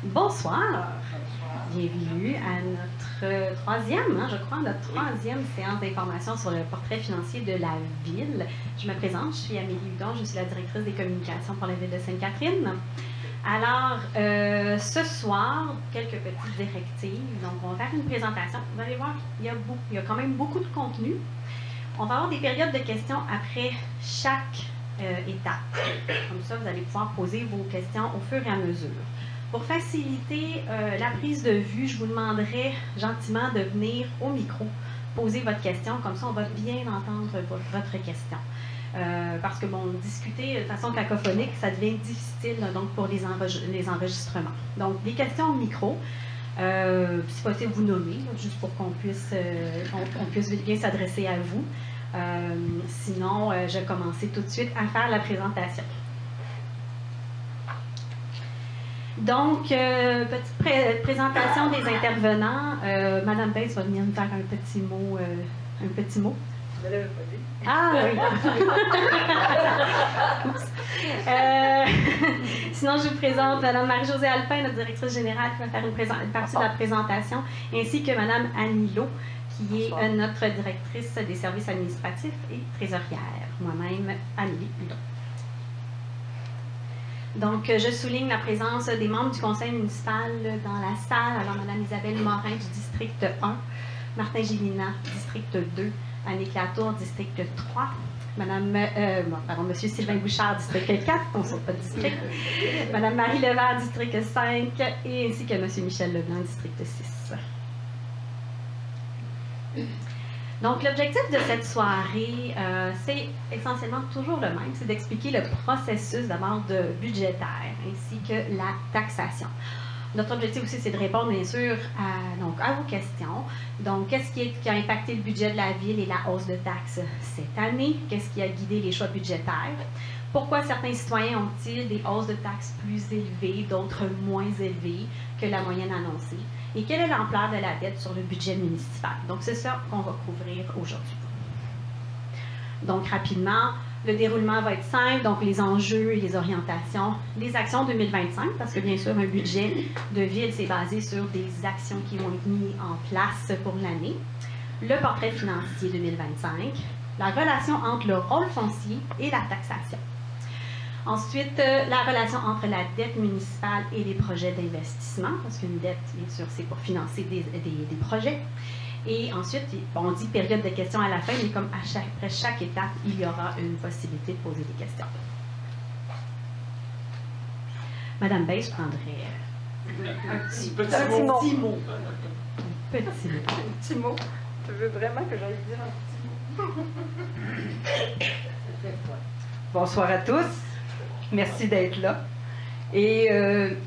Bonsoir. Bienvenue à notre troisième séance d'information sur le portrait financier de la Ville. Je me présente, je suis Amélie Hudon, je suis la directrice des communications pour la Ville de Sainte-Catherine. Alors, ce soir, quelques petites directives. Donc, on va faire une présentation. Vous allez voir, il y a quand même beaucoup de contenu. On va avoir des périodes de questions après chaque étape. Comme ça, vous allez pouvoir poser vos questions au fur et à mesure. Pour faciliter la prise de vue, je vous demanderai gentiment de venir au micro, poser votre question. Comme ça, on va bien entendre votre question. Parce que, bon, discuter de façon cacophonique, ça devient difficile donc, pour les enregistrements. Donc, les questions au micro, si possible, vous nommer, juste pour qu'on puisse bien s'adresser à vous. Sinon, je vais commencer tout de suite à faire la présentation. Donc, petite présentation des intervenants. Madame Bates va venir nous faire un petit mot. Ah oui. Sinon, je vous présente Mme Marie-Josée Alpin, notre directrice générale, qui va faire une partie de la présentation, ainsi que Mme Annie Lo, qui est notre directrice des services administratifs et trésorière. Moi-même, Amélie Hudon. Donc, je souligne la présence des membres du conseil municipal dans la salle. Alors, Mme Isabelle Morin du district 1, Martin Gélina, district 2, Annick Latour, district 3, Monsieur Sylvain Bouchard, district 4, on ne sait pas de district, Mme Marie Levert, district 5, et ainsi que M. Michel Leblanc, district 6. Donc, l'objectif de cette soirée, c'est essentiellement toujours le même, c'est d'expliquer le processus d'abord budgétaire ainsi que la taxation. Notre objectif aussi, c'est de répondre, bien sûr, à vos questions. Donc, qu'est-ce qui a impacté le budget de la Ville et la hausse de taxes cette année? Qu'est-ce qui a guidé les choix budgétaires? Pourquoi certains citoyens ont-ils des hausses de taxes plus élevées, d'autres moins élevées que la moyenne annoncée? Et quelle est l'ampleur de la dette sur le budget municipal? Donc, c'est ça qu'on va couvrir aujourd'hui. Donc, rapidement, le déroulement va être simple, donc les enjeux et les orientations, les actions 2025, parce que bien sûr, un budget de ville, c'est basé sur des actions qui vont être mises en place pour l'année, le portrait financier 2025, la relation entre le rôle foncier et la taxation. Ensuite, la relation entre la dette municipale et les projets d'investissement, parce qu'une dette, bien sûr, c'est pour financer des projets. Et ensuite, on dit période de questions à la fin, mais comme après chaque étape, il y aura une possibilité de poser des questions. Madame Bay, je prendrais un petit mot. Petit mot. Tu veux vraiment que j'aille dire un petit mot? Bonsoir à tous. Merci d'être là. Et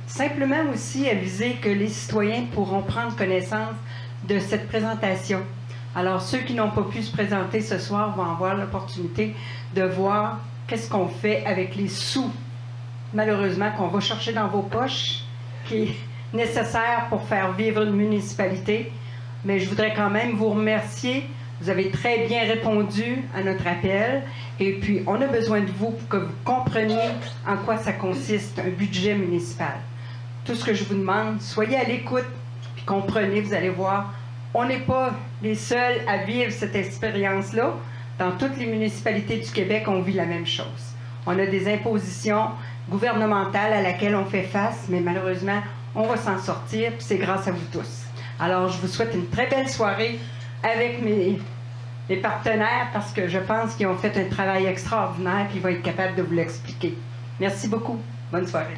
simplement aussi aviser que les citoyens pourront prendre connaissance de cette présentation. Alors, ceux qui n'ont pas pu se présenter ce soir vont avoir l'opportunité de voir qu'est-ce qu'on fait avec les sous, malheureusement, qu'on va chercher dans vos poches, qui est nécessaire pour faire vivre une municipalité. Mais je voudrais quand même vous remercier. Vous avez très bien répondu à notre appel. Et puis, on a besoin de vous pour que vous compreniez en quoi ça consiste, un budget municipal. Tout ce que je vous demande, soyez à l'écoute, puis comprenez, vous allez voir, on n'est pas les seuls à vivre cette expérience-là. Dans toutes les municipalités du Québec, on vit la même chose. On a des impositions gouvernementales à laquelle on fait face, mais malheureusement, on va s'en sortir, puis c'est grâce à vous tous. Alors, je vous souhaite une très belle soirée avec mes partenaires, parce que je pense qu'ils ont fait un travail extraordinaire, puis ils vont être capables de vous l'expliquer. Merci beaucoup. Bonne soirée.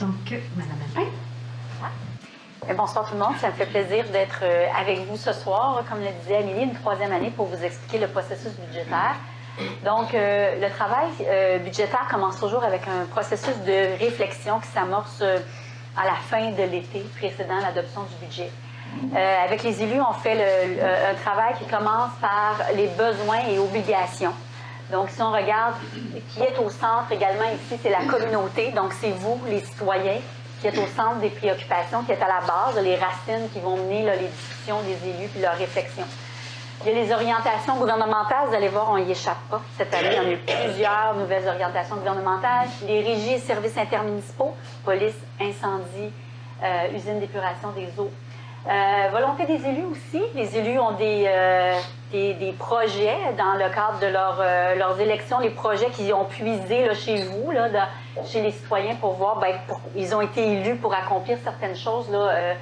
Donc, Madame Alpin. Bonsoir tout le monde, ça me fait plaisir d'être avec vous ce soir, comme le disait Amélie, une troisième année pour vous expliquer le processus budgétaire. Donc, le travail budgétaire commence toujours avec un processus de réflexion qui s'amorce à la fin de l'été précédant l'adoption du budget. Avec les élus, on fait un travail qui commence par les besoins et obligations. Donc, si on regarde qui est au centre également ici, c'est la communauté. Donc, c'est vous, les citoyens, qui êtes au centre des préoccupations, qui êtes à la base, les racines qui vont mener là, les discussions des élus puis leurs réflexions. Il y a les orientations gouvernementales, vous allez voir, on n'y échappe pas. Cette année, il y en a eu plusieurs nouvelles orientations gouvernementales. Les régies et services intermunicipaux, police, incendie, usine d'épuration des eaux. Volonté des élus aussi. Les élus ont des projets dans le cadre de leurs élections, les projets qu'ils ont puisés là, chez vous, là, chez les citoyens, pour voir, ils ont été élus pour accomplir certaines choses, là,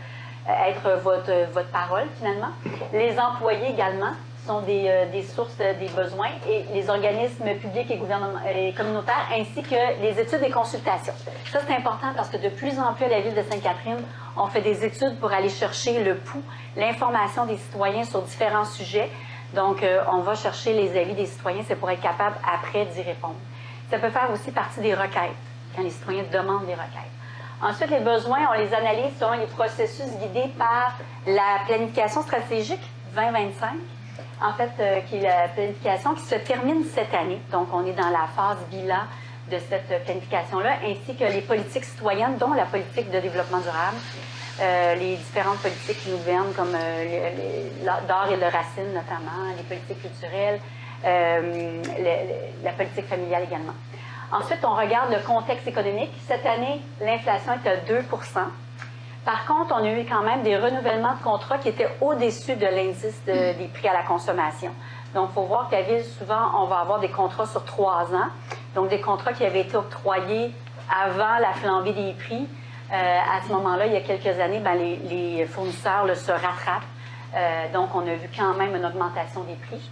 être votre parole finalement. Les employés également sont des sources des besoins et les organismes publics et communautaires ainsi que les études et consultations. Ça, c'est important parce que de plus en plus à la Ville de Sainte-Catherine, on fait des études pour aller chercher le pouls, l'information des citoyens sur différents sujets. Donc, on va chercher les avis des citoyens, c'est pour être capable après d'y répondre. Ça peut faire aussi partie des requêtes, quand les citoyens demandent des requêtes. Ensuite, les besoins, on les analyse selon les processus guidés par la planification stratégique 2025, en fait, qui est la planification qui se termine cette année. Donc, on est dans la phase bilan de cette planification-là, ainsi que les politiques citoyennes, dont la politique de développement durable, les différentes politiques qui nous gouvernent, comme d'art et de racines notamment, les politiques culturelles, la politique familiale également. Ensuite, on regarde le contexte économique. Cette année, l'inflation est à 2 %. Par contre, on a eu quand même des renouvellements de contrats qui étaient au-dessus de l'indice des prix à la consommation. Donc, il faut voir qu'à la Ville, souvent, on va avoir des contrats sur 3 ans. Donc, des contrats qui avaient été octroyés avant la flambée des prix. À ce moment-là, il y a quelques années, les fournisseurs se rattrapent. Donc, on a vu quand même une augmentation des prix.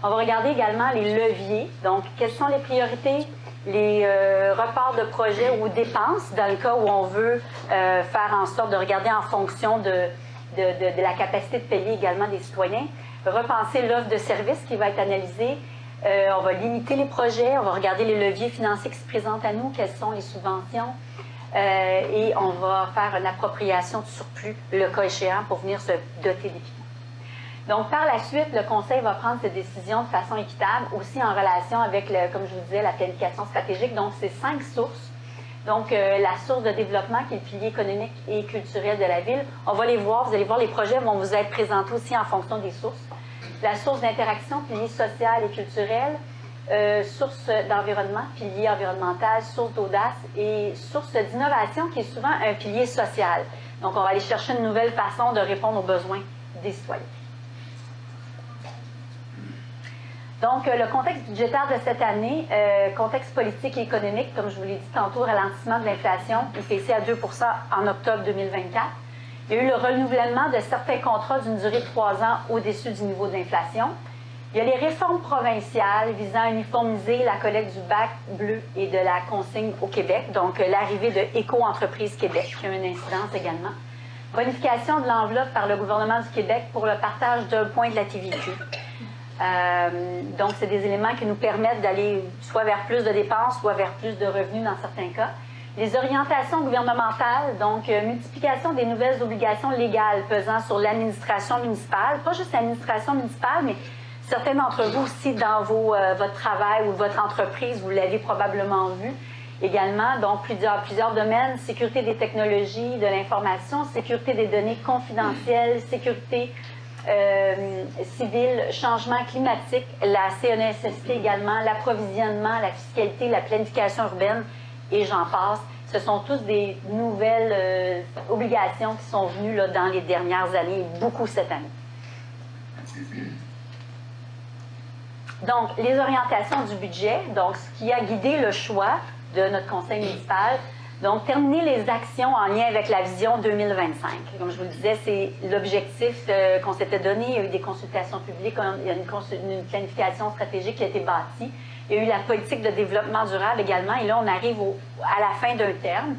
On va regarder également les leviers. Donc, quelles sont les priorités? Les reports de projets ou dépenses, dans le cas où on veut faire en sorte de regarder en fonction de la capacité de payer également des citoyens. Repenser l'offre de services qui va être analysée. On va limiter les projets, on va regarder les leviers financiers qui se présentent à nous, quelles sont les subventions, et on va faire une appropriation de surplus, le cas échéant, pour venir se doter d'équipements. Donc, par la suite, le Conseil va prendre ses décisions de façon équitable, aussi en relation avec, comme je vous disais, la planification stratégique. Donc, c'est 5 sources. Donc, la source de développement, qui est le pilier économique et culturel de la Ville, on va les voir. Vous allez voir, les projets vont vous être présentés aussi en fonction des sources. La source d'interaction, pilier social et culturel. Source d'environnement, pilier environnemental, source d'audace et source d'innovation, qui est souvent un pilier social. Donc, on va aller chercher une nouvelle façon de répondre aux besoins des citoyens. Donc, le contexte budgétaire de cette année, contexte politique et économique, comme je vous l'ai dit tantôt, ralentissement de l'inflation, IPC à 2 % en octobre 2024. Il y a eu le renouvellement de certains contrats d'une durée de 3 ans au-dessus du niveau de l'inflation. Il y a les réformes provinciales visant à uniformiser la collecte du bac bleu et de la consigne au Québec, donc l'arrivée de Éco-entreprise Québec, qui a une incidence également. Bonification de l'enveloppe par le gouvernement du Québec pour le partage d'un point de la TVQ. Donc, c'est des éléments qui nous permettent d'aller soit vers plus de dépenses, soit vers plus de revenus dans certains cas. Les orientations gouvernementales, donc multiplication des nouvelles obligations légales pesant sur l'administration municipale, pas juste l'administration municipale, mais certains d'entre vous aussi dans votre travail ou votre entreprise, vous l'avez probablement vu également. Donc, plusieurs domaines, sécurité des technologies, de l'information, sécurité des données confidentielles, sécurité civile, changement climatique, la CNESST également, l'approvisionnement, la fiscalité, la planification urbaine, et j'en passe. Ce sont tous des nouvelles obligations qui sont venues là, dans les dernières années, beaucoup cette année. Donc, les orientations du budget, donc ce qui a guidé le choix de notre conseil municipal. Donc, terminer les actions en lien avec la vision 2025. Comme je vous le disais, c'est l'objectif qu'on s'était donné. Il y a eu des consultations publiques, il y a une planification stratégique qui a été bâtie. Il y a eu la politique de développement durable également. Et là, on arrive à la fin d'un terme.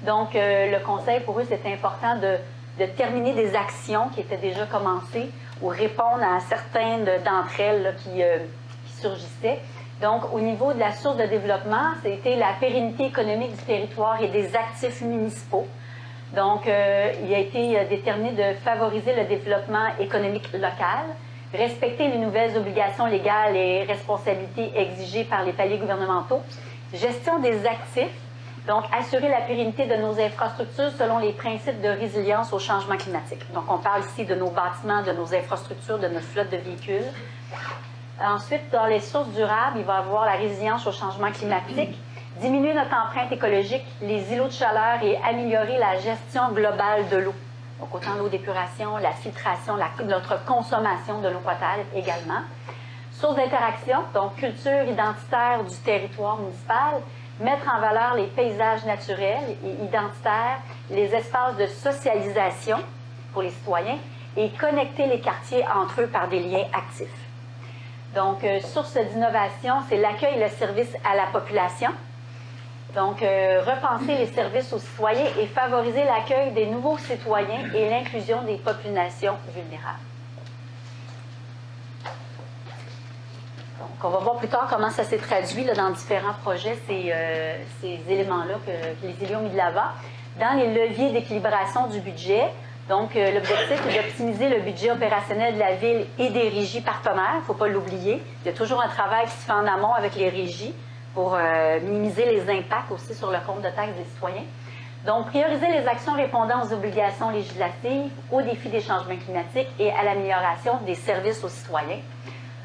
Donc, le conseil, pour eux, c'était important de terminer des actions qui étaient déjà commencées ou répondre à certaines d'entre elles là, qui surgissaient. Donc, au niveau de la source de développement, c'était la pérennité économique du territoire et des actifs municipaux. Donc, il a été déterminé de favoriser le développement économique local, respecter les nouvelles obligations légales et responsabilités exigées par les paliers gouvernementaux, gestion des actifs, Donc, assurer la pérennité de nos infrastructures selon les principes de résilience au changement climatique. Donc, on parle ici de nos bâtiments, de nos infrastructures, de notre flotte de véhicules. Ensuite, dans les sources durables, il va y avoir la résilience au changement climatique, diminuer notre empreinte écologique, les îlots de chaleur et améliorer la gestion globale de l'eau. Donc, autant l'eau d'épuration, la filtration, notre consommation de l'eau potable également. Sources d'interaction, donc culture identitaire du territoire municipal, mettre en valeur les paysages naturels et identitaires, les espaces de socialisation pour les citoyens et connecter les quartiers entre eux par des liens actifs. Donc, source d'innovation, c'est l'accueil et le service à la population. Donc, repenser les services aux citoyens et favoriser l'accueil des nouveaux citoyens et l'inclusion des populations vulnérables. Donc, on va voir plus tard comment ça s'est traduit là, dans différents projets, ces éléments-là que les élus ont mis de l'avant. Dans les leviers d'équilibration du budget, donc l'objectif est d'optimiser le budget opérationnel de la ville et des régies partenaires, il ne faut pas l'oublier. Il y a toujours un travail qui se fait en amont avec les régies pour minimiser les impacts aussi sur le compte de taxes des citoyens. Donc, prioriser les actions répondant aux obligations législatives, aux défis des changements climatiques et à l'amélioration des services aux citoyens.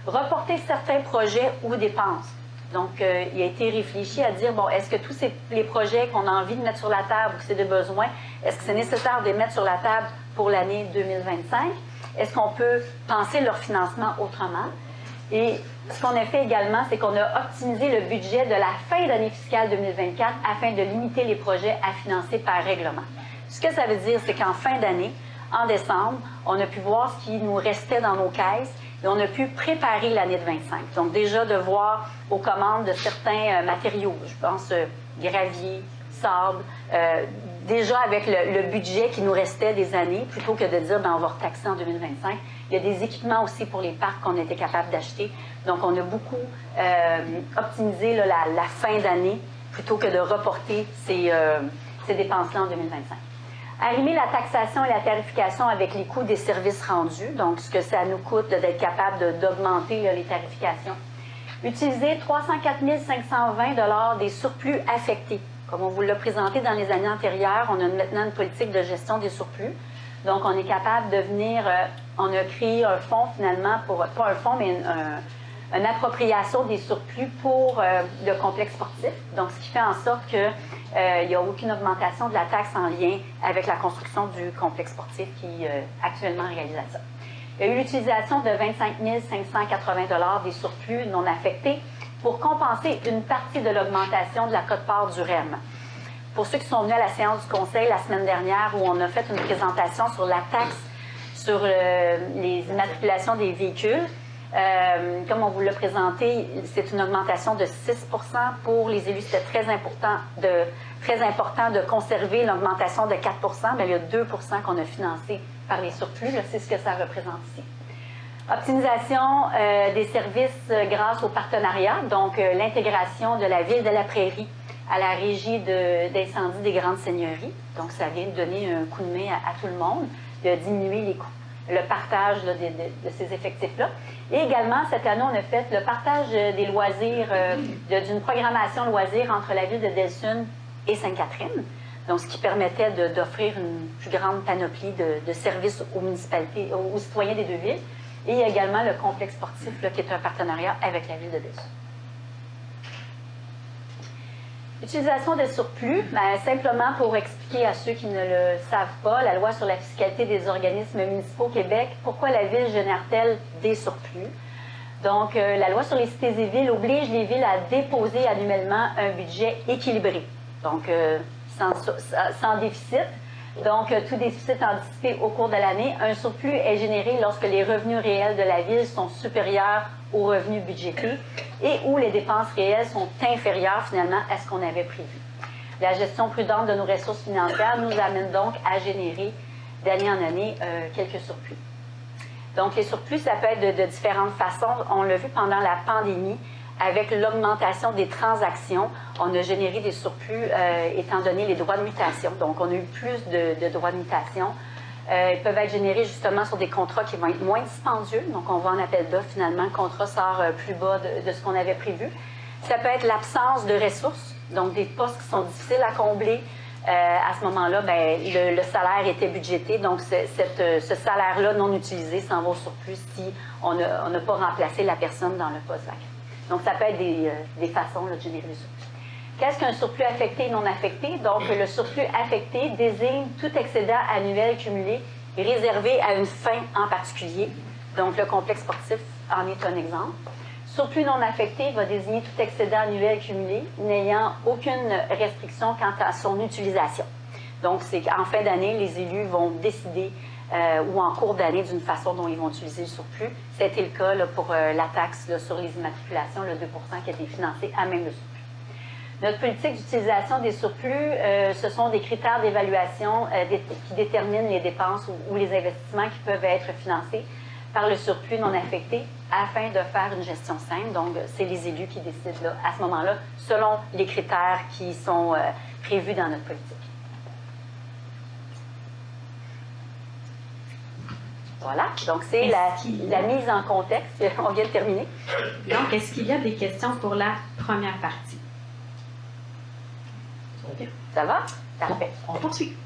Reporter certains projets ou dépenses. Donc, il a été réfléchi à dire, bon, est-ce que tous les projets qu'on a envie de mettre sur la table ou que c'est des besoins, est-ce que c'est nécessaire de les mettre sur la table pour l'année 2025? Est-ce qu'on peut penser leur financement autrement? Et ce qu'on a fait également, c'est qu'on a optimisé le budget de la fin d'année fiscale 2024 afin de limiter les projets à financer par règlement. Ce que ça veut dire, c'est qu'en fin d'année, en décembre, on a pu voir ce qui nous restait dans nos caisses et on a pu préparer l'année de 25. Donc déjà de voir aux commandes de certains matériaux, je pense gravier, sable, déjà avec le budget qui nous restait des années, plutôt que de dire ben, on va retaxer en 2025. Il y a des équipements aussi pour les parcs qu'on était capable d'acheter. Donc on a beaucoup optimisé là, la fin d'année plutôt que de reporter ces dépenses-là en 2025. Arrimer la taxation et la tarification avec les coûts des services rendus, donc ce que ça nous coûte d'être capable d'augmenter les tarifications. Utiliser 304 520 des surplus affectés. Comme on vous l'a présenté dans les années antérieures, on a maintenant une politique de gestion des surplus. Donc, on est capable de venir, on a créé un fonds finalement, pas un fonds, mais une appropriation des surplus pour le complexe sportif. Donc, ce qui fait en sorte qu'il n'y a aucune augmentation de la taxe en lien avec la construction du complexe sportif qui est actuellement en réalisation. Il y a eu l'utilisation de 25 580 des surplus non affectés pour compenser une partie de l'augmentation de la quote-part du REM. Pour ceux qui sont venus à la séance du Conseil la semaine dernière où on a fait une présentation sur la taxe sur les immatriculations des véhicules, comme on vous l'a présenté, c'est une augmentation de 6 % pour les élus. C'était très important de conserver l'augmentation de 4 % mais il y a 2 % qu'on a financé par les surplus. C'est ce que ça représente ici. Optimisation des services grâce au partenariat, donc l'intégration de la ville de la Prairie à la régie d'incendie des grandes seigneuries. Donc, ça vient de donner un coup de main à tout le monde, de diminuer les coûts, le partage là, de ces effectifs-là. Et également, cette année, on a fait le partage des loisirs, d'une programmation loisirs entre la ville de Delsun et Sainte-Catherine. Donc, ce qui permettait d'offrir une plus grande panoplie de services aux municipalités, aux citoyens des deux villes. Et également le complexe sportif, là, qui est un partenariat avec la ville de Delsun. Utilisation des surplus, bien, simplement pour expliquer à ceux qui ne le savent pas, la loi sur la fiscalité des organismes municipaux au Québec, pourquoi la ville génère-t-elle des surplus? Donc, la loi sur les cités et villes oblige les villes à déposer annuellement un budget équilibré, donc sans déficit. Donc, tout déficit anticipé au cours de l'année, un surplus est généré lorsque les revenus réels de la ville sont supérieurs aux revenus budgétés et où les dépenses réelles sont inférieures finalement à ce qu'on avait prévu. La gestion prudente de nos ressources financières nous amène donc à générer d'année en année quelques surplus. Donc, les surplus, ça peut être de différentes façons. On l'a vu pendant la pandémie. Avec l'augmentation des transactions, on a généré des surplus étant donné les droits de mutation. Donc, on a eu plus de droits de mutation. Ils peuvent être générés justement sur des contrats qui vont être moins dispendieux. Donc, on va en appel d'offres. Finalement, le contrat sort plus bas de ce qu'on avait prévu. Ça peut être l'absence de ressources. Donc, des postes qui sont difficiles à combler. À ce moment-là, ben, le salaire était budgété, donc ce salaire-là non utilisé s'en va au surplus si on n'a pas remplacé la personne dans le poste vacant. Donc, ça peut être des façons là, de générer du surplus. Qu'est-ce qu'un surplus affecté et non affecté? Donc, le surplus affecté désigne tout excédent annuel cumulé réservé à une fin en particulier. Donc, le complexe sportif en est un exemple. Surplus non affecté va désigner tout excédent annuel cumulé n'ayant aucune restriction quant à son utilisation. Donc, c'est qu'en fin d'année, les élus vont décider ou en cours d'année d'une façon dont ils vont utiliser le surplus. C'était le cas là, pour la taxe là, sur les immatriculations, le 2 qui a été financé à même le surplus. Notre politique d'utilisation des surplus, ce sont des critères d'évaluation qui déterminent les dépenses ou les investissements qui peuvent être financés par le surplus non affecté afin de faire une gestion saine. Donc, c'est les élus qui décident là, à ce moment-là, selon les critères qui sont prévus dans notre politique. Voilà, donc c'est la mise en contexte. On vient de terminer. Donc, est-ce qu'il y a des questions pour la première partie? Ça va? Parfait. On poursuit.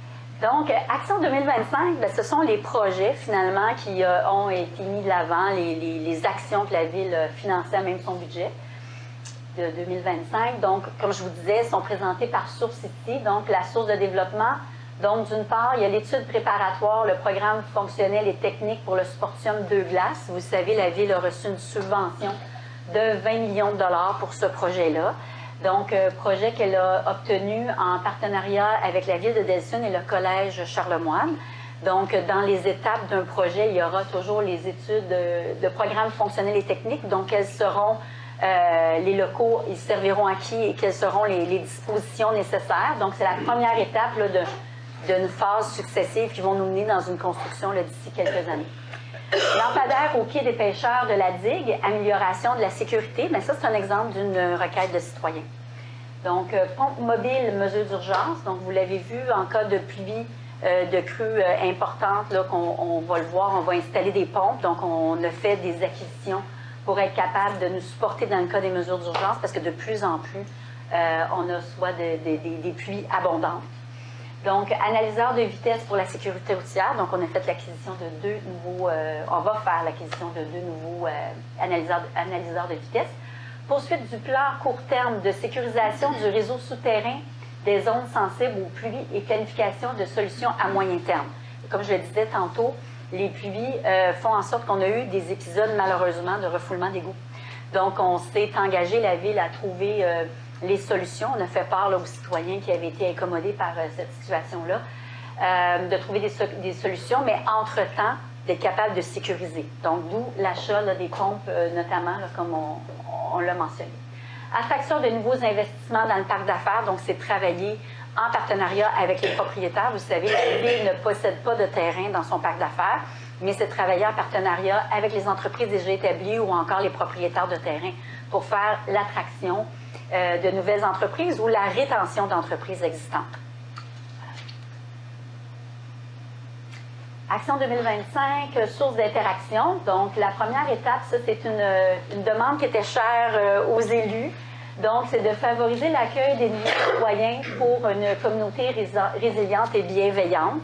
Donc, Action 2025, bien, ce sont les projets, finalement, qui ont été mis de l'avant, les actions que la Ville finançait à même son budget de 2025. Donc, comme je vous disais, sont présentés par source ici. Donc, la source de développement. Donc, d'une part, il y a l'étude préparatoire, le programme fonctionnel et technique pour le Sportium 2 glaces. Vous savez, la Ville a reçu une subvention de 20 millions de dollars pour ce projet-là. Donc, projet qu'elle a obtenu en partenariat avec la Ville de Delsun et le Collège Charlemagne. Donc, dans les étapes d'un projet, il y aura toujours les études de programme fonctionnel et technique. Donc, quels seront les locaux, ils serviront à qui et quelles seront les dispositions nécessaires. Donc, c'est la première étape là, d'une phase successive qui vont nous mener dans une construction là, d'ici quelques années. Lampadaire au pied des pêcheurs de la digue, amélioration de la sécurité, bien ça c'est un exemple d'une requête de citoyens. Donc, pompe mobile, mesure d'urgence, donc vous l'avez vu, en cas de pluie, de crue importante, là, qu'on va le voir, on va installer des pompes, donc on a fait des acquisitions pour être capable de nous supporter dans le cas des mesures d'urgence, parce que de plus en plus, on a soit des pluies abondantes. Donc, analyseur de vitesse pour la sécurité routière. Donc, on a fait l'acquisition de 2 nouveaux... on va faire l'acquisition de 2 nouveaux analyseurs de vitesse. Poursuite du plan court terme de sécurisation du réseau souterrain des zones sensibles aux pluies et planification de solutions à moyen terme. Comme je le disais tantôt, les pluies font en sorte qu'on a eu des épisodes, malheureusement, de refoulement d'égouts. Donc, on s'est engagé, la Ville, à trouver... les solutions. On a fait part là, aux citoyens qui avaient été incommodés par cette situation-là, de trouver des solutions, mais entre-temps, d'être capable de sécuriser. Donc, d'où l'achat des pompes, notamment, là, comme on l'a mentionné. Attraction de nouveaux investissements dans le parc d'affaires, donc c'est travailler en partenariat avec les propriétaires. Vous savez, la Ville ne possède pas de terrain dans son parc d'affaires, mais c'est travailler en partenariat avec les entreprises déjà établies ou encore les propriétaires de terrain pour faire l'attraction de nouvelles entreprises ou la rétention d'entreprises existantes. Action 2025, source d'interaction. Donc, la première étape, ça, c'est une demande qui était chère aux élus. Donc, c'est de favoriser l'accueil des nouveaux citoyens pour une communauté résiliente et bienveillante.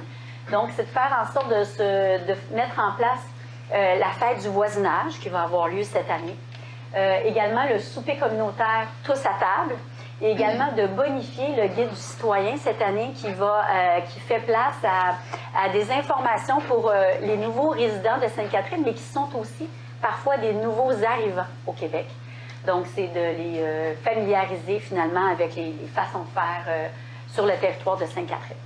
Donc, c'est de faire en sorte de mettre en place la fête du voisinage qui va avoir lieu cette année. Également le souper communautaire tous à table et également de bonifier le guide du citoyen cette année qui fait place à des informations pour les nouveaux résidents de Sainte-Catherine, mais qui sont aussi parfois des nouveaux arrivants au Québec. Donc, c'est de les familiariser finalement avec les façons de faire sur le territoire de Sainte-Catherine.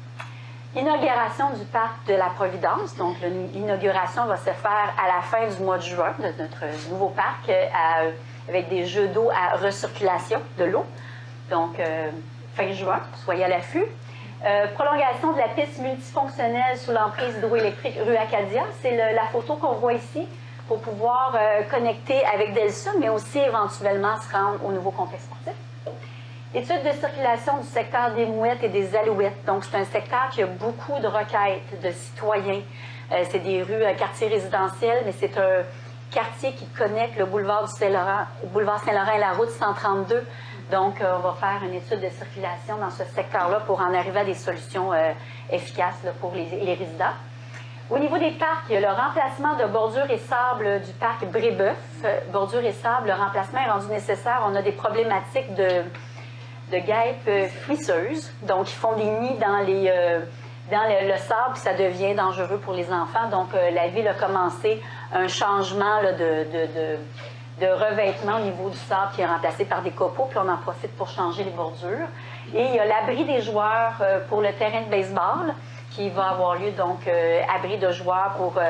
Inauguration du parc de la Providence. Donc, l'inauguration va se faire à la fin du mois de juin de notre nouveau parc avec des jeux d'eau à recirculation de l'eau. Donc, fin juin, soyez à l'affût. Prolongation de la piste multifonctionnelle sous l'emprise d'eau électrique rue Acadia. C'est la photo qu'on voit ici pour pouvoir connecter avec Delsun, mais aussi éventuellement se rendre au nouveau complexe sportif. Étude de circulation du secteur des Mouettes et des Alouettes. Donc, c'est un secteur qui a beaucoup de requêtes de citoyens. C'est des rues, quartiers résidentiels, mais c'est un quartier qui connecte le boulevard Saint-Laurent et la route 132 Donc, on va faire une étude de circulation dans ce secteur-là pour en arriver à des solutions efficaces là, pour les résidents. Au niveau des parcs, il y a le remplacement de bordure et sable du parc Brébeuf. Bordure et sable, le remplacement est rendu nécessaire. On a des problématiques de guêpes fouisseuses. Donc, ils font des nids dans le sable, puis ça devient dangereux pour les enfants. Donc, la ville a commencé un changement là, de revêtement au niveau du sable qui est remplacé par des copeaux, puis on en profite pour changer les bordures. Et il y a l'abri des joueurs pour le terrain de baseball qui va avoir lieu, donc abri de joueurs pour,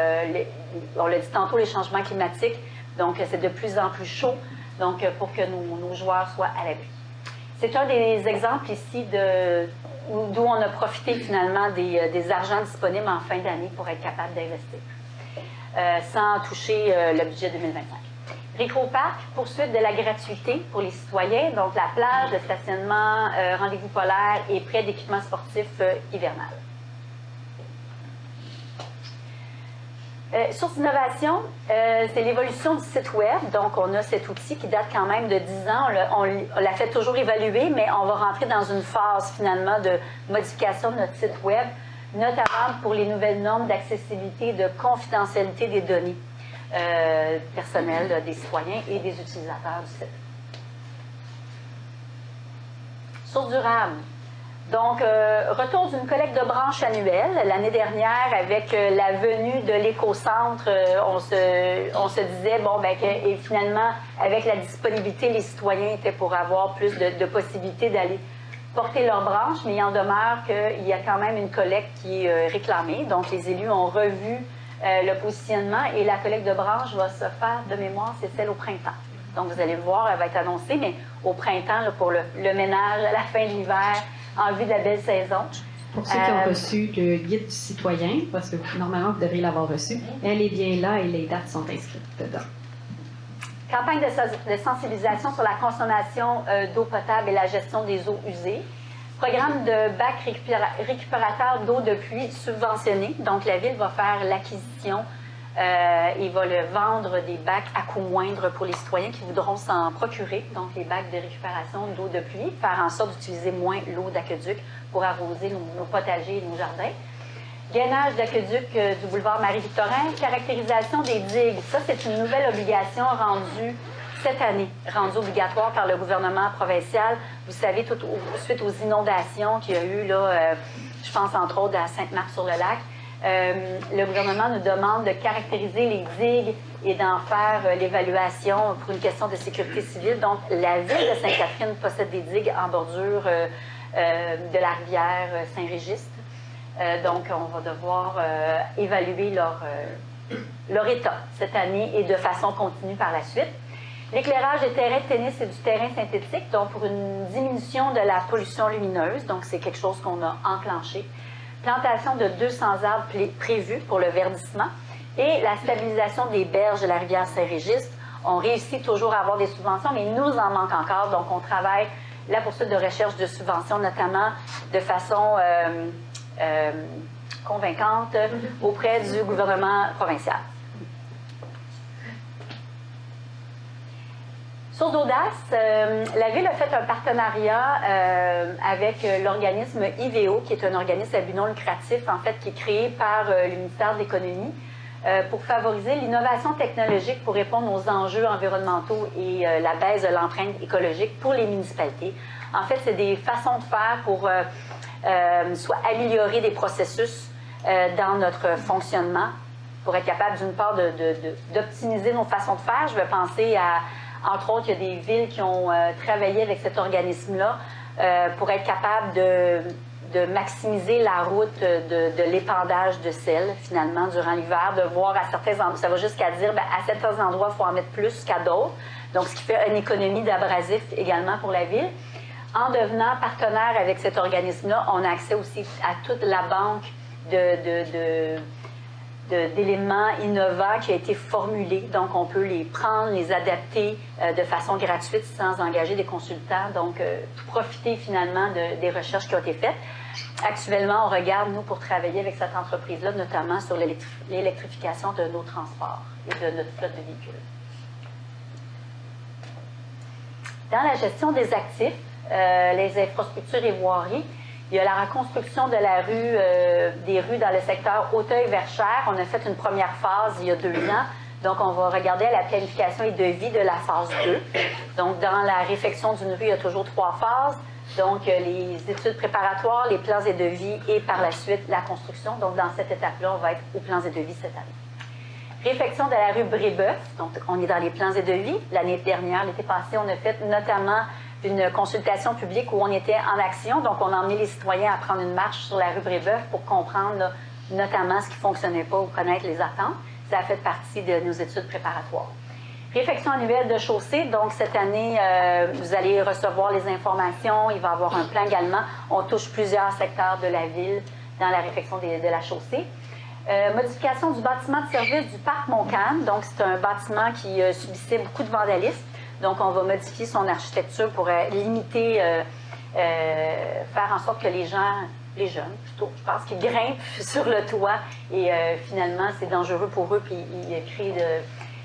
on l'a dit tantôt, les changements climatiques. Donc, c'est de plus en plus chaud, donc pour que nos joueurs soient à l'abri. C'est un des exemples ici d'où on a profité finalement des argents disponibles en fin d'année pour être capable d'investir, sans toucher le budget 2025. Récro-Parc, poursuite de la gratuité pour les citoyens, donc la plage, le stationnement, rendez-vous polaire et prêt d'équipement sportif hivernal. Source d'innovation, c'est l'évolution du site Web. Donc, on a cet outil qui date quand même de 10 ans. On l'a fait toujours évaluer, mais on va rentrer dans une phase, finalement, de modification de notre site Web, notamment pour les nouvelles normes d'accessibilité et de confidentialité des données personnelles des citoyens et des utilisateurs du site. Source durable. Donc, retour d'une collecte de branches annuelle. L'année dernière, avec la venue de l'éco-centre, on se disait, bon, ben, et finalement, avec la disponibilité, les citoyens étaient pour avoir plus de possibilités d'aller porter leurs branches, mais il en demeure qu'il y a quand même une collecte qui est réclamée. Donc, les élus ont revu le positionnement et la collecte de branches va se faire, de mémoire, c'est celle au printemps. Donc, vous allez le voir, elle va être annoncée, mais au printemps, là, pour le ménage, à la fin de l'hiver, en vue de la belle saison. Pour ceux qui ont reçu le guide du citoyen, parce que normalement vous devriez l'avoir reçu, elle est bien là et les dates sont inscrites dedans. Campagne de sensibilisation sur la consommation d'eau potable et la gestion des eaux usées. Programme de bac récupérateur d'eau de pluie subventionné. Donc, la Ville va faire l'acquisition et va le vendre des bacs à coût moindre pour les citoyens qui voudront s'en procurer. Donc, les bacs de récupération d'eau de pluie, faire en sorte d'utiliser moins l'eau d'aqueduc pour arroser nos potagers et nos jardins. Gainage d'aqueduc du boulevard Marie-Victorin. Caractérisation des digues. Ça, c'est une nouvelle obligation rendue cette année, rendue obligatoire par le gouvernement provincial. Vous savez, suite aux inondations qu'il y a eu, là, je pense entre autres à Sainte-Marthe-sur-le-Lac, le gouvernement nous demande de caractériser les digues et d'en faire l'évaluation pour une question de sécurité civile. Donc, la ville de Sainte-Catherine possède des digues en bordure de la rivière Saint-Régis. Donc, on va devoir évaluer leur état cette année et de façon continue par la suite. L'éclairage des terrains de tennis et du terrain synthétique, donc pour une diminution de la pollution lumineuse. Donc, c'est quelque chose qu'on a enclenché. Plantation de 200 arbres prévus pour le verdissement et la stabilisation des berges de la rivière Saint-Régis. On réussit toujours à avoir des subventions, mais il nous en manque encore. Donc, on travaille la poursuite de recherche de subventions, notamment de façon convaincante auprès du gouvernement provincial. Source d'audace, la Ville a fait un partenariat avec l'organisme IVEO, qui est un organisme à but non lucratif, en fait, qui est créé par le ministère de l'Économie pour favoriser l'innovation technologique pour répondre aux enjeux environnementaux et la baisse de l'empreinte écologique pour les municipalités. En fait, c'est des façons de faire pour soit améliorer des processus dans notre fonctionnement, pour être capable, d'une part, d'optimiser nos façons de faire. Je vais penser à, entre autres, il y a des villes qui ont travaillé avec cet organisme-là pour être capable de maximiser la route de l'épandage de sel, finalement, durant l'hiver, de voir à certains endroits, ça va jusqu'à dire, bien, à certains endroits, il faut en mettre plus qu'à d'autres. Donc, ce qui fait une économie d'abrasifs également pour la ville. En devenant partenaire avec cet organisme-là, on a accès aussi à toute la banque d'éléments innovants qui a été formulés. Donc, on peut les prendre, les adapter de façon gratuite sans engager des consultants. Donc, profiter finalement des recherches qui ont été faites. Actuellement, on regarde, nous, pour travailler avec cette entreprise-là, notamment sur l'électrification de nos transports et de notre flotte de véhicules. Dans la gestion des actifs, les infrastructures et voiries, il y a la reconstruction de la rue, des rues dans le secteur Auteuil-Verchères. On a fait une première phase il y a 2 ans. Donc, on va regarder la planification et devis de la phase 2. Donc, dans la réfection d'une rue, il y a toujours 3 phases. Donc, les études préparatoires, les plans et devis et par la suite, la construction. Donc, dans cette étape-là, on va être aux plans et devis cette année. Réfection de la rue Brébeuf. Donc, on est dans les plans et devis. L'année dernière, l'été passé, on a fait notamment une consultation publique où on était en action. Donc, on a emmené les citoyens à prendre une marche sur la rue Brébeuf pour comprendre là, notamment ce qui ne fonctionnait pas ou connaître les attentes. Ça a fait partie de nos études préparatoires. Réfection annuelle de chaussée. Donc, cette année, vous allez recevoir les informations. Il va y avoir un plan également. On touche plusieurs secteurs de la ville dans la réfection de la chaussée. Modification du bâtiment de service du parc Montcalm. Donc, c'est un bâtiment qui subissait beaucoup de vandalisme. Donc, on va modifier son architecture pour limiter, faire en sorte que les jeunes, plutôt, je pense, qu'ils grimpent sur le toit et finalement, c'est dangereux pour eux, puis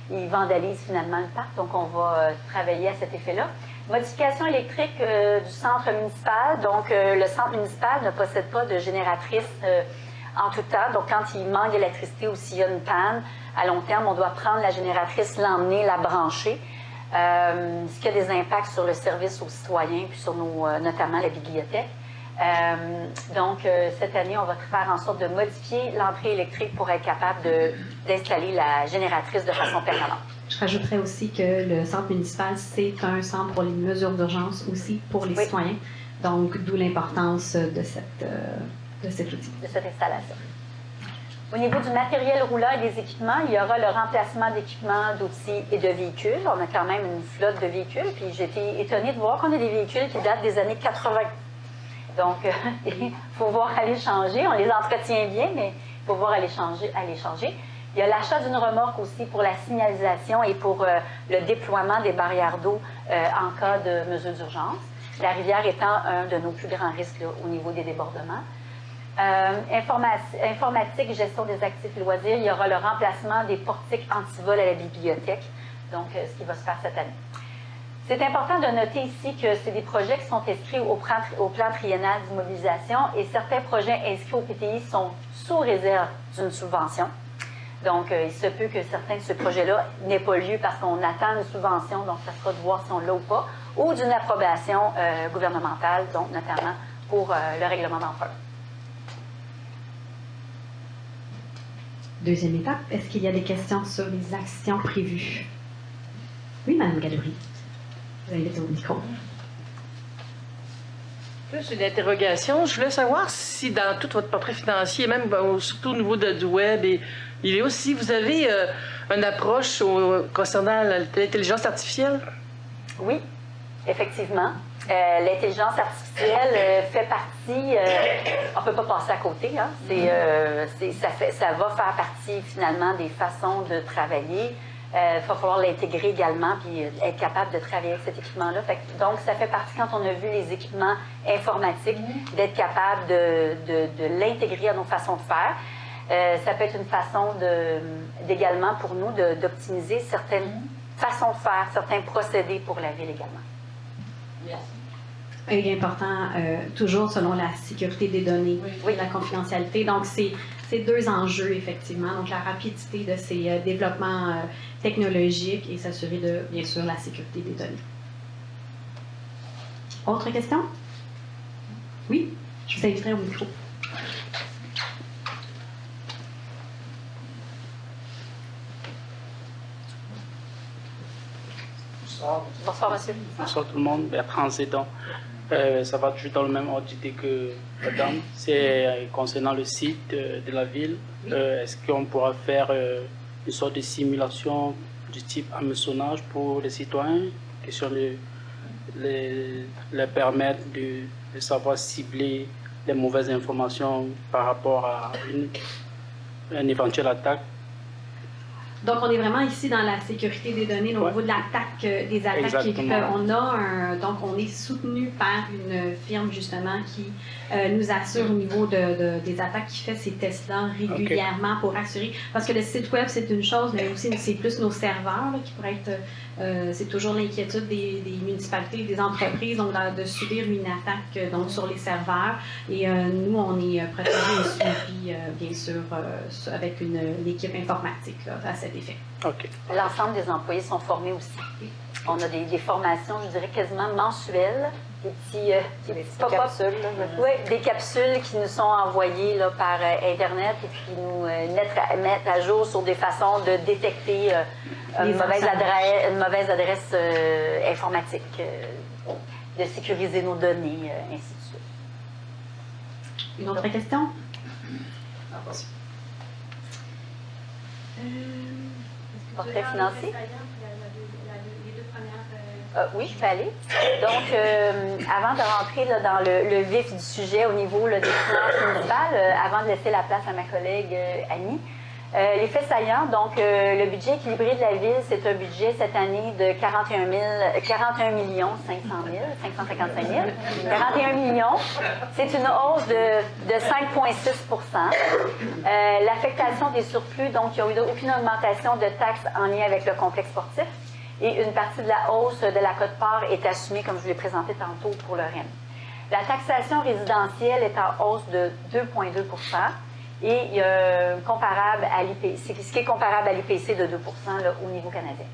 ils vandalisent finalement le parc. Donc, on va travailler à cet effet-là. Modification électrique du centre municipal. Donc, le centre municipal ne possède pas de génératrice en tout temps. Donc, quand il manque d'électricité ou s'il y a une panne, à long terme, on doit prendre la génératrice, l'emmener, la brancher. Ce qui a des impacts sur le service aux citoyens, puis sur notamment la bibliothèque. Donc, cette année, on va faire en sorte de modifier l'entrée électrique pour être capable d'installer la génératrice de façon permanente. Je rajouterais aussi que le centre municipal, c'est un centre pour les mesures d'urgence aussi pour les citoyens. Donc, d'où l'importance de cet outil. De cette installation. Au niveau du matériel roulant et des équipements, il y aura le remplacement d'équipements, d'outils et de véhicules. On a quand même une flotte de véhicules, puis j'ai été étonnée de voir qu'on a des véhicules qui datent des années 80. Donc, il faut voir aller changer. On les entretient bien, mais il faut voir aller changer. Il y a l'achat d'une remorque aussi pour la signalisation et pour le déploiement des barrières d'eau en cas de mesure d'urgence. La rivière étant un de nos plus grands risques là, au niveau des débordements. Informatique, gestion des actifs et loisirs, il y aura le remplacement des portiques antivol à la bibliothèque, donc ce qui va se faire cette année. C'est important de noter ici que c'est des projets qui sont inscrits au plan triennal d'immobilisation et certains projets inscrits au PTI sont sous réserve d'une subvention. Donc, il se peut que certains de ces projets-là n'aient pas lieu parce qu'on attend une subvention, donc ça sera de voir si on l'a ou pas, ou d'une approbation gouvernementale, donc notamment pour le règlement d'emprunt. Deuxième étape, est-ce qu'il y a des questions sur les actions prévues? Oui, Mme Gallery. Vous invitez au micro. Plus une interrogation. Je voulais savoir si dans tout votre portrait financier, même surtout au niveau du web, il est aussi, vous avez une approche concernant l'intelligence artificielle? Oui, effectivement. L'intelligence artificielle fait partie, on ne peut pas passer à côté, hein? Ça va faire partie finalement des façons de travailler. Il va falloir l'intégrer également puis être capable de travailler avec cet équipement-là. Donc, ça fait partie, quand on a vu les équipements informatiques, d'être capable de l'intégrer à nos façons de faire. Ça peut être une façon également pour nous d'optimiser certaines façons de faire, certains procédés pour la ville également. Merci. Il est important, toujours selon la sécurité des données, la confidentialité. Donc, c'est deux enjeux, effectivement. Donc, la rapidité de ces développements technologiques et s'assurer de, bien sûr, la sécurité des données. Autre question? Oui, je vous inviterai au micro. Bonsoir. Bonsoir, monsieur. Bonsoir tout le monde. Bertrand Zédon. Ça va toujours dans le même ordre d'idée que madame. C'est concernant le site de la ville. Est-ce qu'on pourra faire une sorte de simulation du type hameçonnage pour les citoyens? Question de les permettre de savoir cibler les mauvaises informations par rapport à une éventuelle attaque. Donc, on est vraiment ici dans la sécurité des données au niveau de l'attaque, des attaques qui donc, on est soutenu par une firme, justement, qui nous assure au niveau des attaques, qui fait ces tests-là régulièrement pour assurer. Parce que le site web, c'est une chose, mais aussi, c'est plus nos serveurs là, qui pourraient être C'est toujours l'inquiétude des municipalités, des entreprises, donc de subir une attaque donc, sur les serveurs. Et nous, on est protégés et suivis, bien sûr, avec une équipe informatique là, à cet effet. OK. L'ensemble des employés sont formés aussi. On a des formations, je dirais, quasiment mensuelles. Des petits capsules. Oui, des capsules qui nous sont envoyées là, par Internet et qui nous mettent à jour sur des façons de détecter une mauvaise adresse informatique, de sécuriser nos données, ainsi de suite. Une autre question? Portrait financier? Oui, je peux aller. Donc, avant de rentrer là, dans le vif du sujet au niveau là, des finances municipales, avant de laisser la place à ma collègue Annie, les faits saillants, donc le budget équilibré de la ville, c'est un budget cette année de 41 555 000. 41 millions, c'est une hausse de 5,6 L'affectation des surplus, donc il n'y a eu aucune augmentation de taxes en lien avec le complexe sportif. Et une partie de la hausse de la quote-part est assumée, comme je vous l'ai présenté tantôt, pour le REM. La taxation résidentielle est en hausse de 2,2 et comparable à l'IPC, ce qui est comparable à l'IPC de 2 là, au niveau canadien.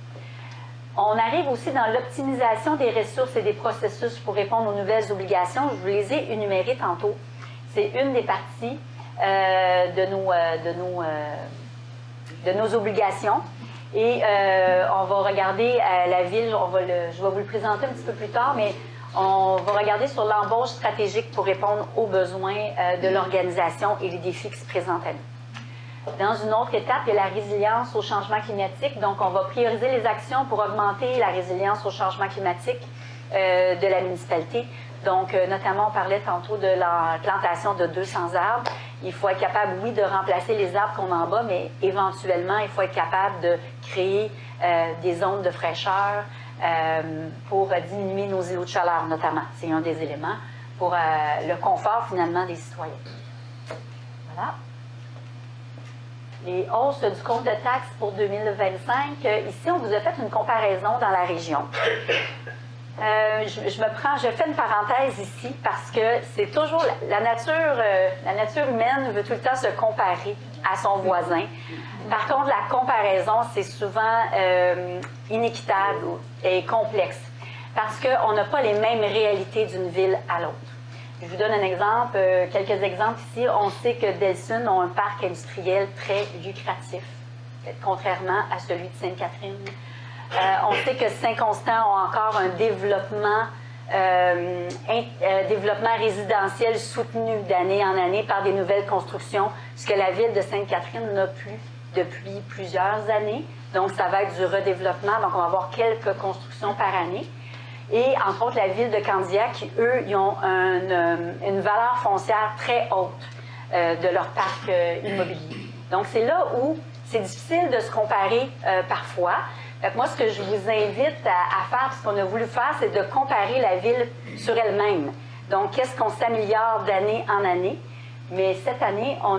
On arrive aussi dans l'optimisation des ressources et des processus pour répondre aux nouvelles obligations. Je vous les ai énumérées tantôt. C'est une des parties de nos obligations. Et on va regarder la ville, je vais vous le présenter un petit peu plus tard, mais on va regarder sur l'embauche stratégique pour répondre aux besoins de l'organisation et les défis qui se présentent à nous. Dans une autre étape, il y a la résilience au changement climatique. Donc, on va prioriser les actions pour augmenter la résilience au changement climatique de la municipalité. Donc, notamment, on parlait tantôt de la plantation de 200 arbres. Il faut être capable, oui, de remplacer les arbres qu'on a en bas, mais éventuellement, il faut être capable de créer des zones de fraîcheur pour diminuer nos îlots de chaleur, notamment. C'est un des éléments pour le confort, finalement, des citoyens. Voilà. Les hausses du compte de taxes pour 2025. Ici, on vous a fait une comparaison dans la région. Je fais une parenthèse ici parce que c'est toujours la nature humaine veut tout le temps se comparer à son voisin. Par contre, la comparaison, c'est souvent inéquitable et complexe parce qu'on n'a pas les mêmes réalités d'une ville à l'autre. Je vous donne un exemple, quelques exemples ici. On sait que Delsun a un parc industriel très lucratif, contrairement à celui de Sainte-Catherine. On sait que Saint-Constant a encore un développement résidentiel soutenu d'année en année par des nouvelles constructions, ce que la ville de Sainte-Catherine n'a plus depuis plusieurs années. Donc, ça va être du redéveloppement. Donc, on va avoir quelques constructions par année. Et, entre autres, la ville de Candiac, qui, eux, ils ont une valeur foncière très haute de leur parc immobilier. Donc, c'est là où c'est difficile de se comparer parfois. Fait que moi, ce que je vous invite à faire, ce qu'on a voulu faire, c'est de comparer la ville sur elle-même. Donc, qu'est-ce qu'on s'améliore d'année en année? Mais cette année, on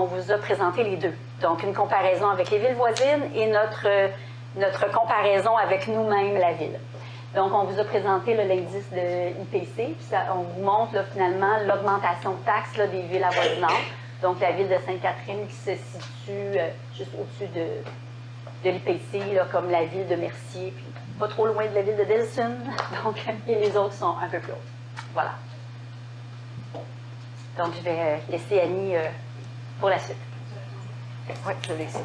vous a présenté les deux. Donc, une comparaison avec les villes voisines et notre comparaison avec nous-mêmes, la ville. Donc, on vous a présenté l'indice de l'IPC, puis on vous montre là, finalement l'augmentation de taxes là, des villes avoisinantes. Donc, la ville de Sainte-Catherine qui se situe juste au-dessus de l'IPC, là, comme la ville de Mercier, puis pas trop loin de la ville de Delsun. Donc, et les autres sont un peu plus hautes. Voilà. Donc, je vais laisser Annie pour la suite. Oui, je l'ai ici.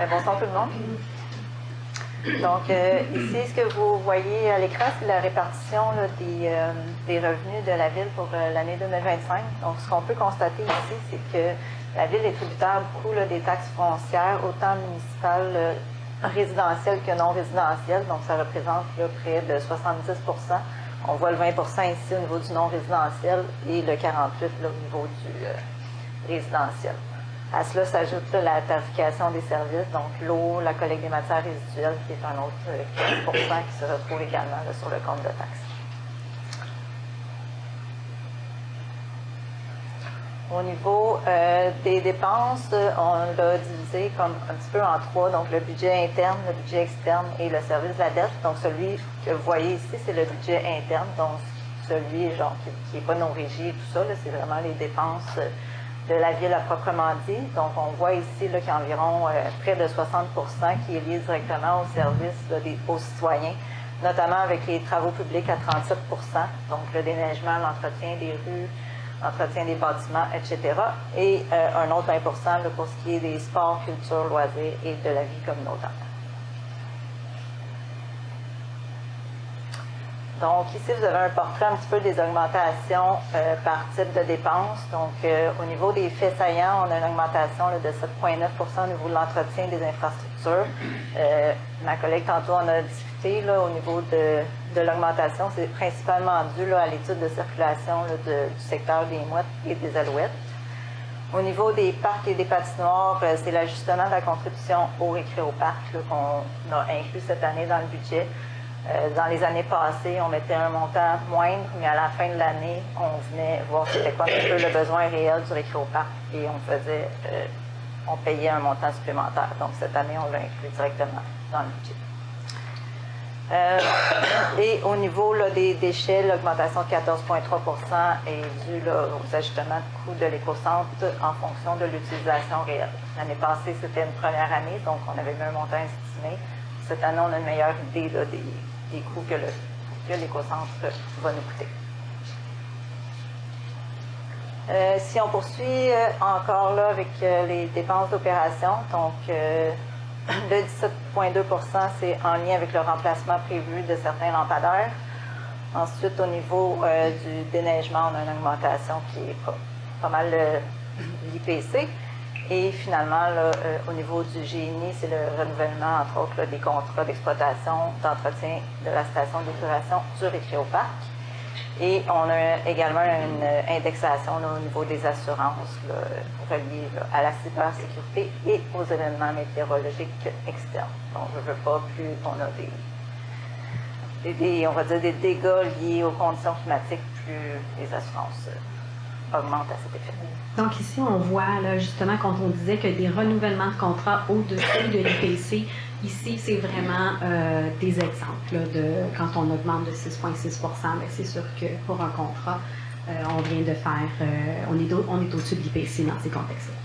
Bonsoir tout le monde. Donc, ici, ce que vous voyez à l'écran, c'est la répartition là, des revenus de la ville pour l'année 2025. Donc, ce qu'on peut constater ici, c'est que la ville est tributaire beaucoup là, des taxes foncières, autant municipales, résidentielles que non résidentielles. Donc, ça représente là, près de 70 %. On voit le 20 % ici au niveau du non résidentiel et le 48 % là, au niveau du résidentiel. À cela s'ajoute la tarification des services, donc l'eau, la collecte des matières résiduelles, qui est un autre 15 qui se retrouve également là, sur le compte de taxes. Au niveau des dépenses, on l'a divisé comme un petit peu en trois, donc le budget interne, le budget externe et le service de la dette. Donc celui que vous voyez ici, c'est le budget interne, donc celui genre, qui n'est pas non régi et tout ça, c'est vraiment les dépenses de la ville à proprement dit. Donc on voit ici qu'il y a environ près de 60 qui est lié directement au service aux citoyens, notamment avec les travaux publics à 37 donc le déneigement, l'entretien des rues, entretien des bâtiments, etc. Et un autre 20 là, pour ce qui est des sports, culture, loisirs et de la vie communautaire. Donc ici, vous avez un portrait un petit peu des augmentations par type de dépenses. Donc au niveau des faits saillants, on a une augmentation là, de 7,9 au niveau de l'entretien des infrastructures. Ma collègue tantôt en a discuté là, au niveau de l'augmentation, c'est principalement dû là, à l'étude de circulation là, du secteur des mouettes et des alouettes. Au niveau des parcs et des patinoires, c'est l'ajustement de la contribution au récréoparc qu'on a inclus cette année dans le budget. Dans les années passées, on mettait un montant moindre, mais à la fin de l'année, on venait voir c'était quoi un peu le besoin réel du récréoparc et on payait un montant supplémentaire. Donc cette année, on l'a inclus directement dans le budget. Et au niveau là, des déchets, l'augmentation de 14,3 est due là, aux ajustements de coûts de l'écocentre en fonction de l'utilisation réelle. L'année passée, c'était une première année, donc on avait mis un montant estimé. Cette année, on a une meilleure idée là, des coûts que l'écocentre va nous coûter. Si on poursuit encore là avec les dépenses d'opération, donc le 17,2 c'est en lien avec le remplacement prévu de certains lampadaires. Ensuite, au niveau du déneigement, on a une augmentation qui est pas mal l'IPC. Et finalement, là, au niveau du GNI, c'est le renouvellement, entre autres, là, des contrats d'exploitation, d'entretien de la station d'épuration du récréoparc. Et on a également une indexation là, au niveau des assurances là, reliées là, à la cybersécurité et aux événements météorologiques externes. Donc, je ne veux pas plus qu'on a on va dire des dégâts liés aux conditions climatiques, plus les assurances augmentent à cet effet. Donc ici, on voit là, justement quand on disait que des renouvellements de contrats au-dessus de l'IPC, ici, c'est vraiment des exemples là, de quand on augmente de 6,6 %, c'est sûr que pour un contrat, on vient de faire, on est au-dessus de l'IPC dans ces contextes-là.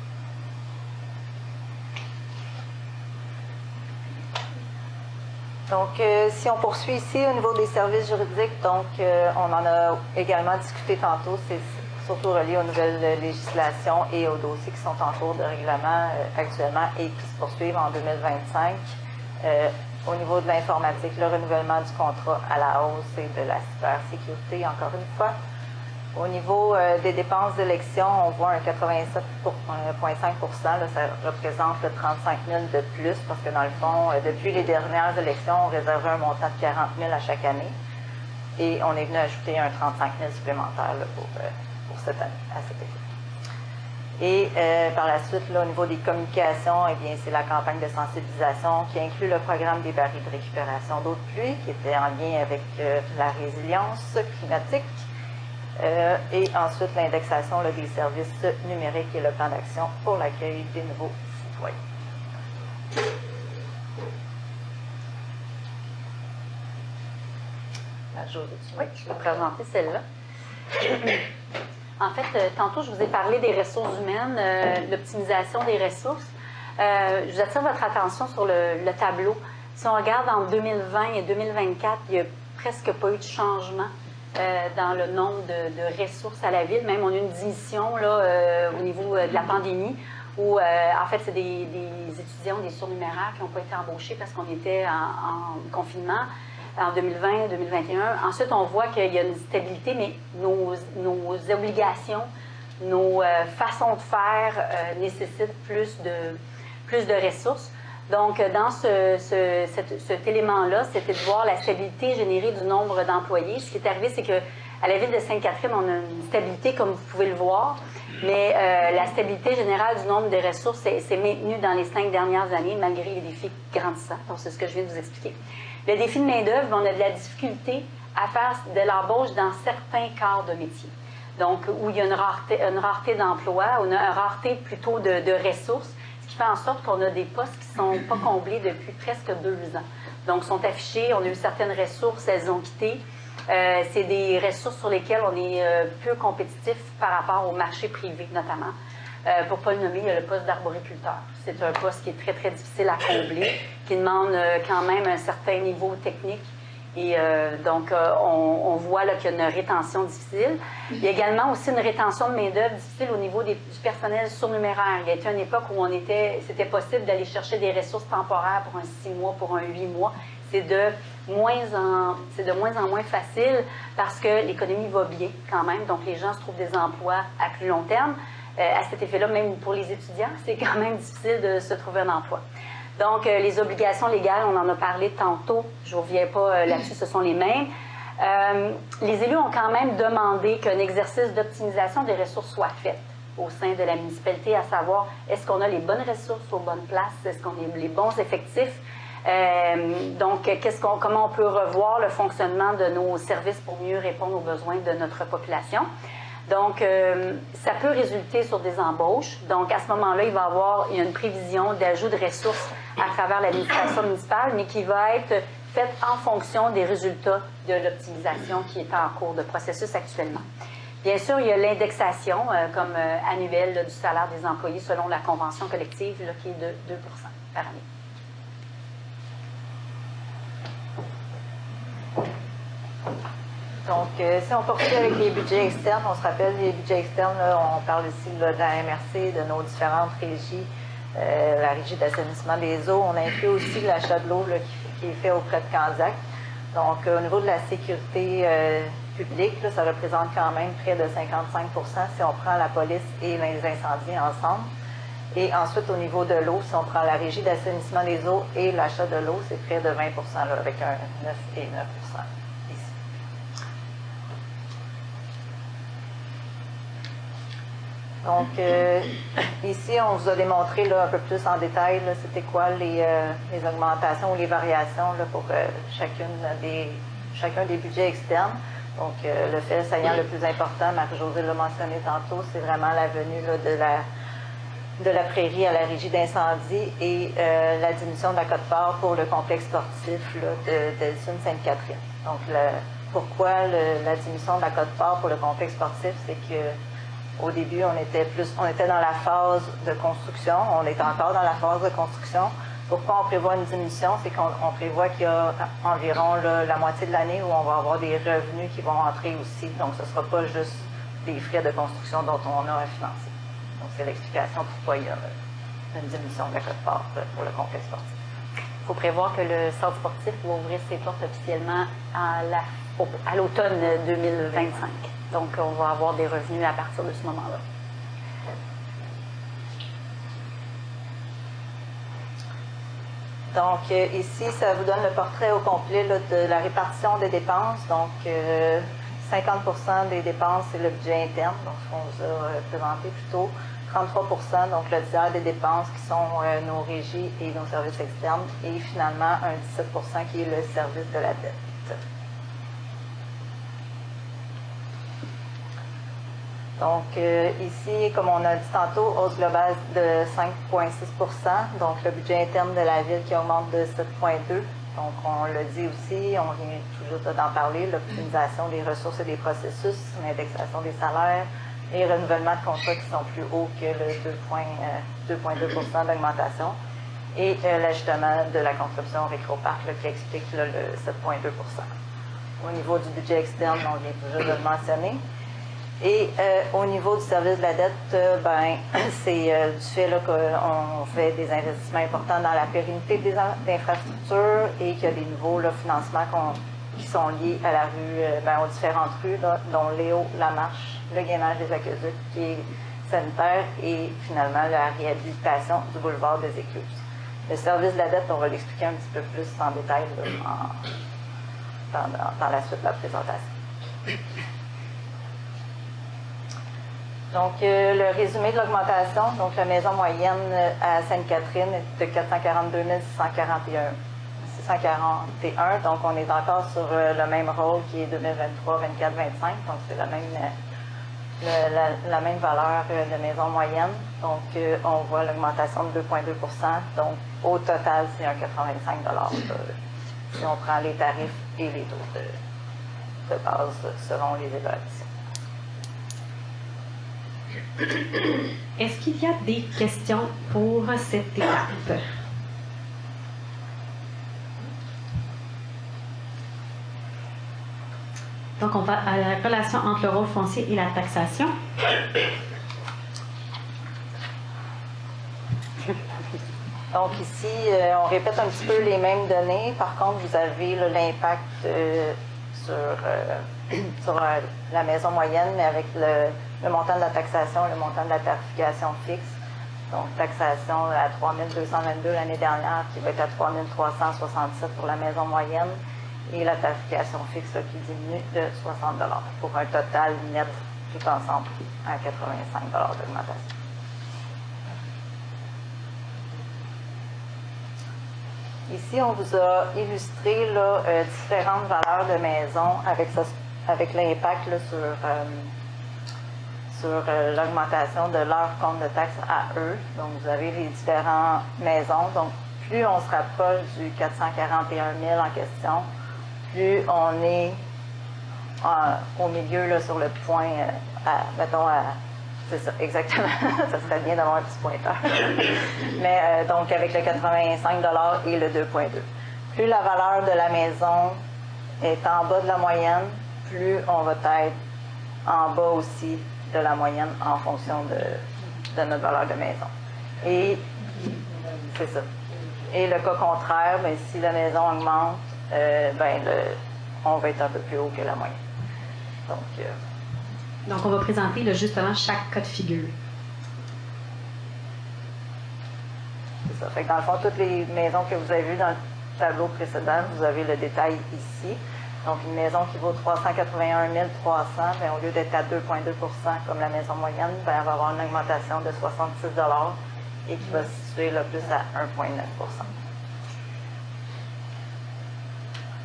Donc, si on poursuit ici au niveau des services juridiques, donc on en a également discuté tantôt, c'est surtout relié aux nouvelles législations et aux dossiers qui sont en cours de règlement actuellement et qui se poursuivent en 2025. Au niveau de l'informatique, le renouvellement du contrat à la hausse et de la cybersécurité, encore une fois. Au niveau des dépenses d'élection, on voit un 87,5 ça représente 35 000 de plus parce que dans le fond, depuis les dernières élections, on réservait un montant de 40 000 à chaque année et on est venu ajouter un 35 000 supplémentaire là, pour cette année, à cet effet. Et par la suite, là, au niveau des communications, eh bien, c'est la campagne de sensibilisation qui inclut le programme des barils de récupération d'eau de pluie, qui était en lien avec la résilience climatique. Et ensuite, l'indexation là, des services numériques et le plan d'action pour l'accueil des nouveaux citoyens. Oui, je vais présenter celle-là. En fait, tantôt, je vous ai parlé des ressources humaines, l'optimisation des ressources. Je vous attire votre attention sur le tableau. Si on regarde en 2020 et 2024, il n'y a presque pas eu de changement dans le nombre de ressources à la ville. Même, on a eu une diminution là, au niveau de la pandémie, où, en fait, c'est des étudiants, des surnuméraires qui n'ont pas été embauchés parce qu'on était en confinement en 2020, 2021. Ensuite, on voit qu'il y a une stabilité, mais nos obligations, nos façons de faire nécessitent plus de ressources. Donc, dans cet élément-là, c'était de voir la stabilité générée du nombre d'employés. Ce qui est arrivé, c'est qu'à À la ville de Sainte-Catherine, on a une stabilité, comme vous pouvez le voir, mais la stabilité générale du nombre de ressources s'est maintenue dans les 5 dernières années, malgré les défis grandissants. Donc, c'est ce que je viens de vous expliquer. Le défi de main-d'œuvre, on a de la difficulté à faire de l'embauche dans certains corps de métier. Donc, où il y a une rareté d'emploi, on a une rareté plutôt de ressources, ce qui fait en sorte qu'on a des postes qui ne sont pas comblés depuis presque 2 ans. Donc, sont affichés, on a eu certaines ressources, elles ont quitté. C'est des ressources sur lesquelles on est peu compétitif par rapport au marché privé, notamment. Pour ne pas le nommer, il y a le poste d'arboriculteur. C'est un poste qui est très, très difficile à combler, qui demande quand même un certain niveau technique. Et donc, on voit qu'il y a une rétention difficile. Il y a également aussi une rétention de main-d'œuvre difficile au niveau du personnel surnuméraire. Il y a été une époque où c'était possible d'aller chercher des ressources temporaires pour un 6 mois, pour un 8 mois. C'est de moins en moins facile parce que l'économie va bien quand même. Donc, les gens se trouvent des emplois à plus long terme. À cet effet-là, même pour les étudiants, c'est quand même difficile de se trouver un emploi. Donc, les obligations légales, on en a parlé tantôt, je ne reviens pas là-dessus, ce sont les mêmes. Les élus ont quand même demandé qu'un exercice d'optimisation des ressources soit fait au sein de la municipalité, à savoir, est-ce qu'on a les bonnes ressources aux bonnes places, est-ce qu'on a les bons effectifs? Donc, comment on peut revoir le fonctionnement de nos services pour mieux répondre aux besoins de notre population? Donc, ça peut résulter sur des embauches. Donc, à ce moment-là, il y a une prévision d'ajout de ressources à travers l'administration municipale, mais qui va être faite en fonction des résultats de l'optimisation qui est en cours de processus actuellement. Bien sûr, il y a l'indexation comme annuelle là, du salaire des employés selon la convention collective là, qui est de 2 par année. Donc, si on poursuit avec les budgets externes, on se rappelle les budgets externes, là, on parle ici là, de la MRC, de nos différentes régies, la régie d'assainissement des eaux. On inclut aussi l'achat de l'eau qui est fait auprès de Candiac. Donc, au niveau de la sécurité publique, là, ça représente quand même près de 55% si on prend la police et les incendies ensemble. Et ensuite, au niveau de l'eau, si on prend la régie d'assainissement des eaux et l'achat de l'eau, c'est près de 20%, là, avec un 9 et 9%. Donc, ici, on vous a démontré là, un peu plus en détail, c'était quoi les augmentations ou les variations là, pour chacun des budgets externes. Donc, le fait saillant le plus important, Marie-Josée l'a mentionné tantôt, c'est vraiment la venue là, de la prairie à la régie d'incendie et la diminution de la quote-part pour le complexe sportif là, de Delsun-Sainte-Catherine. Donc, pourquoi la diminution de la quote-part pour le complexe sportif, c'est que au début, on était dans la phase de construction, on est encore dans la phase de construction. Pourquoi on prévoit une diminution? C'est qu'on prévoit qu'il y a environ là, la moitié de l'année où on va avoir des revenus qui vont entrer aussi. Donc, ce ne sera pas juste des frais de construction dont on a à financer. Donc, c'est l'explication pourquoi il y a une diminution de la quote-part pour le complexe sportif. Il faut prévoir que le centre sportif va ouvrir ses portes officiellement à l'automne 2025. Donc, on va avoir des revenus à partir de ce moment-là. Donc, ici, ça vous donne le portrait au complet là, de la répartition des dépenses. Donc, 50% des dépenses, c'est le budget interne, donc ce qu'on vous a présenté plus tôt. 33%, donc le tiers des dépenses qui sont nos régies et nos services externes. Et finalement, un 17% qui est le service de la dette. Donc, ici, comme on a dit tantôt, hausse globale de 5,6 %. Donc, le budget interne de la ville qui augmente de 7,2 %. Donc, on le dit aussi, on vient toujours d'en parler, l'optimisation des ressources et des processus, l'indexation des salaires, les renouvellements de contrats qui sont plus hauts que le 2,2 % d'augmentation. Et l'ajustement de la construction récroparc qui explique là, le 7,2 %. Au niveau du budget externe, on vient toujours de le mentionner. Et au niveau du service de la dette, c'est du fait qu'on fait des investissements importants dans la pérennité des infrastructures et qu'il y a des nouveaux financements qui sont liés à la rue, aux différentes rues, là, dont Léo, la marche, le gainage des aqueducs qui est sanitaire et finalement la réhabilitation du boulevard des Écluses. Le service de la dette, on va l'expliquer un petit peu plus en détail là, dans la suite de la présentation. Donc, le résumé de l'augmentation, donc la maison moyenne à Sainte-Catherine est de 442 641. Donc, on est encore sur le même rôle qui est 2023, 24, 25. Donc, c'est la même valeur de maison moyenne. Donc, on voit l'augmentation de 2,2 Donc, au total, c'est un 85 si on prend les tarifs et les taux de base selon les évaluations. Est-ce qu'il y a des questions pour cette étape? Donc, on va à la relation entre le rôle foncier et la taxation. Donc ici, on répète un petit peu les mêmes données. Par contre, vous avez l'impact sur la maison moyenne, mais avec le montant de la taxation et le montant de la tarification fixe. Donc, taxation à 3 222 l'année dernière, qui va être à 3 367 pour la maison moyenne, et la tarification fixe là, qui diminue de 60 pour un total net tout ensemble à 85 d'augmentation. Ici, on vous a illustré là, différentes valeurs de maison avec l'impact sur l'augmentation de leur compte de taxe à eux. Donc, vous avez les différentes maisons. Donc, plus on se rapproche du 441 000 en question, plus on est au milieu là, sur le point, c'est ça, exactement. Ça serait bien d'avoir un petit pointeur. Mais donc, avec le 85 et le 2,2. Plus la valeur de la maison est en bas de la moyenne, plus on va être en bas aussi de la moyenne en fonction de notre valeur de maison. Et c'est ça. Et le cas contraire, bien, si la maison augmente, on va être un peu plus haut que la moyenne. Donc, on va présenter là, justement chaque cas de figure. C'est ça. Fait que dans le fond, toutes les maisons que vous avez vues dans le tableau précédent, vous avez le détail ici. Donc, une maison qui vaut 381 300, bien, au lieu d'être à 2,2 comme la maison moyenne, bien, elle va avoir une augmentation de 66 et qui va se situer là, plus à 1,9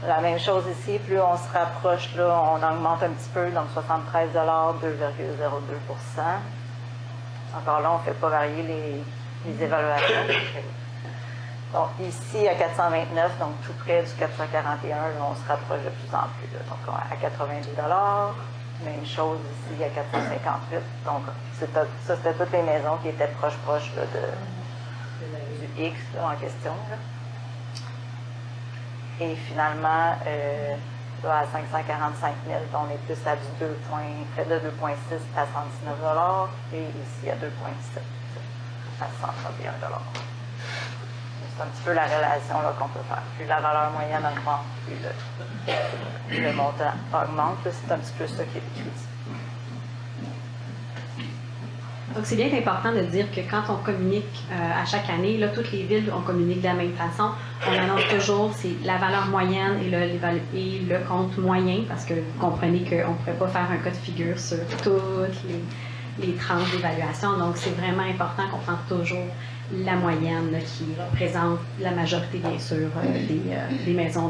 La même chose ici, plus on se rapproche, là, on augmente un petit peu, donc 73 2,02 Encore là, on ne fait pas varier les évaluations. Donc ici, à 429, donc tout près du 441, là, on se rapproche de plus en plus. Là. Donc à 90 Même chose ici, à 458. Donc ça, c'était toutes les maisons qui étaient proches là, du X là, en question. Là. Et finalement, là, à 545 000, on est plus à près de 2,6 à 119 et ici à 2,7 à 131 C'est un petit peu la relation qu'on peut faire. Plus la valeur moyenne augmente, plus le montant augmente. C'est un petit peu ça qui est écrit ici. Donc, c'est bien important de dire que quand on communique à chaque année, là, toutes les villes, on communique de la même façon. On annonce toujours c'est la valeur moyenne et le compte moyen, parce que vous comprenez qu'on ne pourrait pas faire un cas de figure sur toutes les tranches d'évaluation. Donc, c'est vraiment important qu'on prenne toujours la moyenne là, qui représente la majorité, bien sûr, des maisons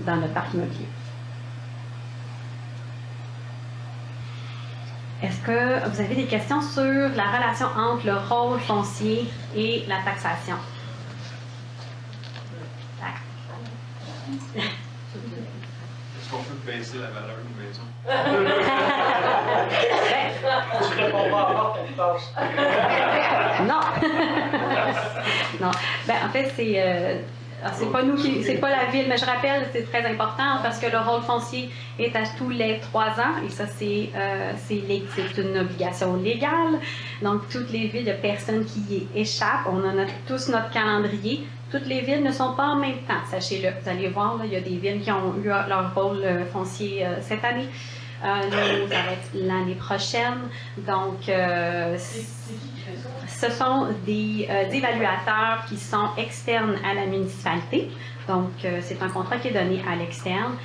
dans notre parc immobilier. Est-ce que vous avez des questions sur la relation entre le rôle foncier et la taxation? Est-ce qu'on peut baisser la valeur d'une maison? Tu réponds pas à part qu'on passe. Non. Non. Ben, en fait, c'est pas nous c'est pas la ville, mais je rappelle, c'est très important parce que le rôle foncier est à tous les 3 ans et ça, c'est une obligation légale. Donc, toutes les villes, il n'y a personne qui y échappe. On a tous notre calendrier. Toutes les villes ne sont pas en même temps, sachez-le. Vous allez voir, là, il y a des villes qui ont eu leur rôle foncier cette année. Nous, ça va être l'année prochaine. Donc, ce sont des évaluateurs qui sont externes à la municipalité. Donc, c'est un contrat qui est donné à l'externe.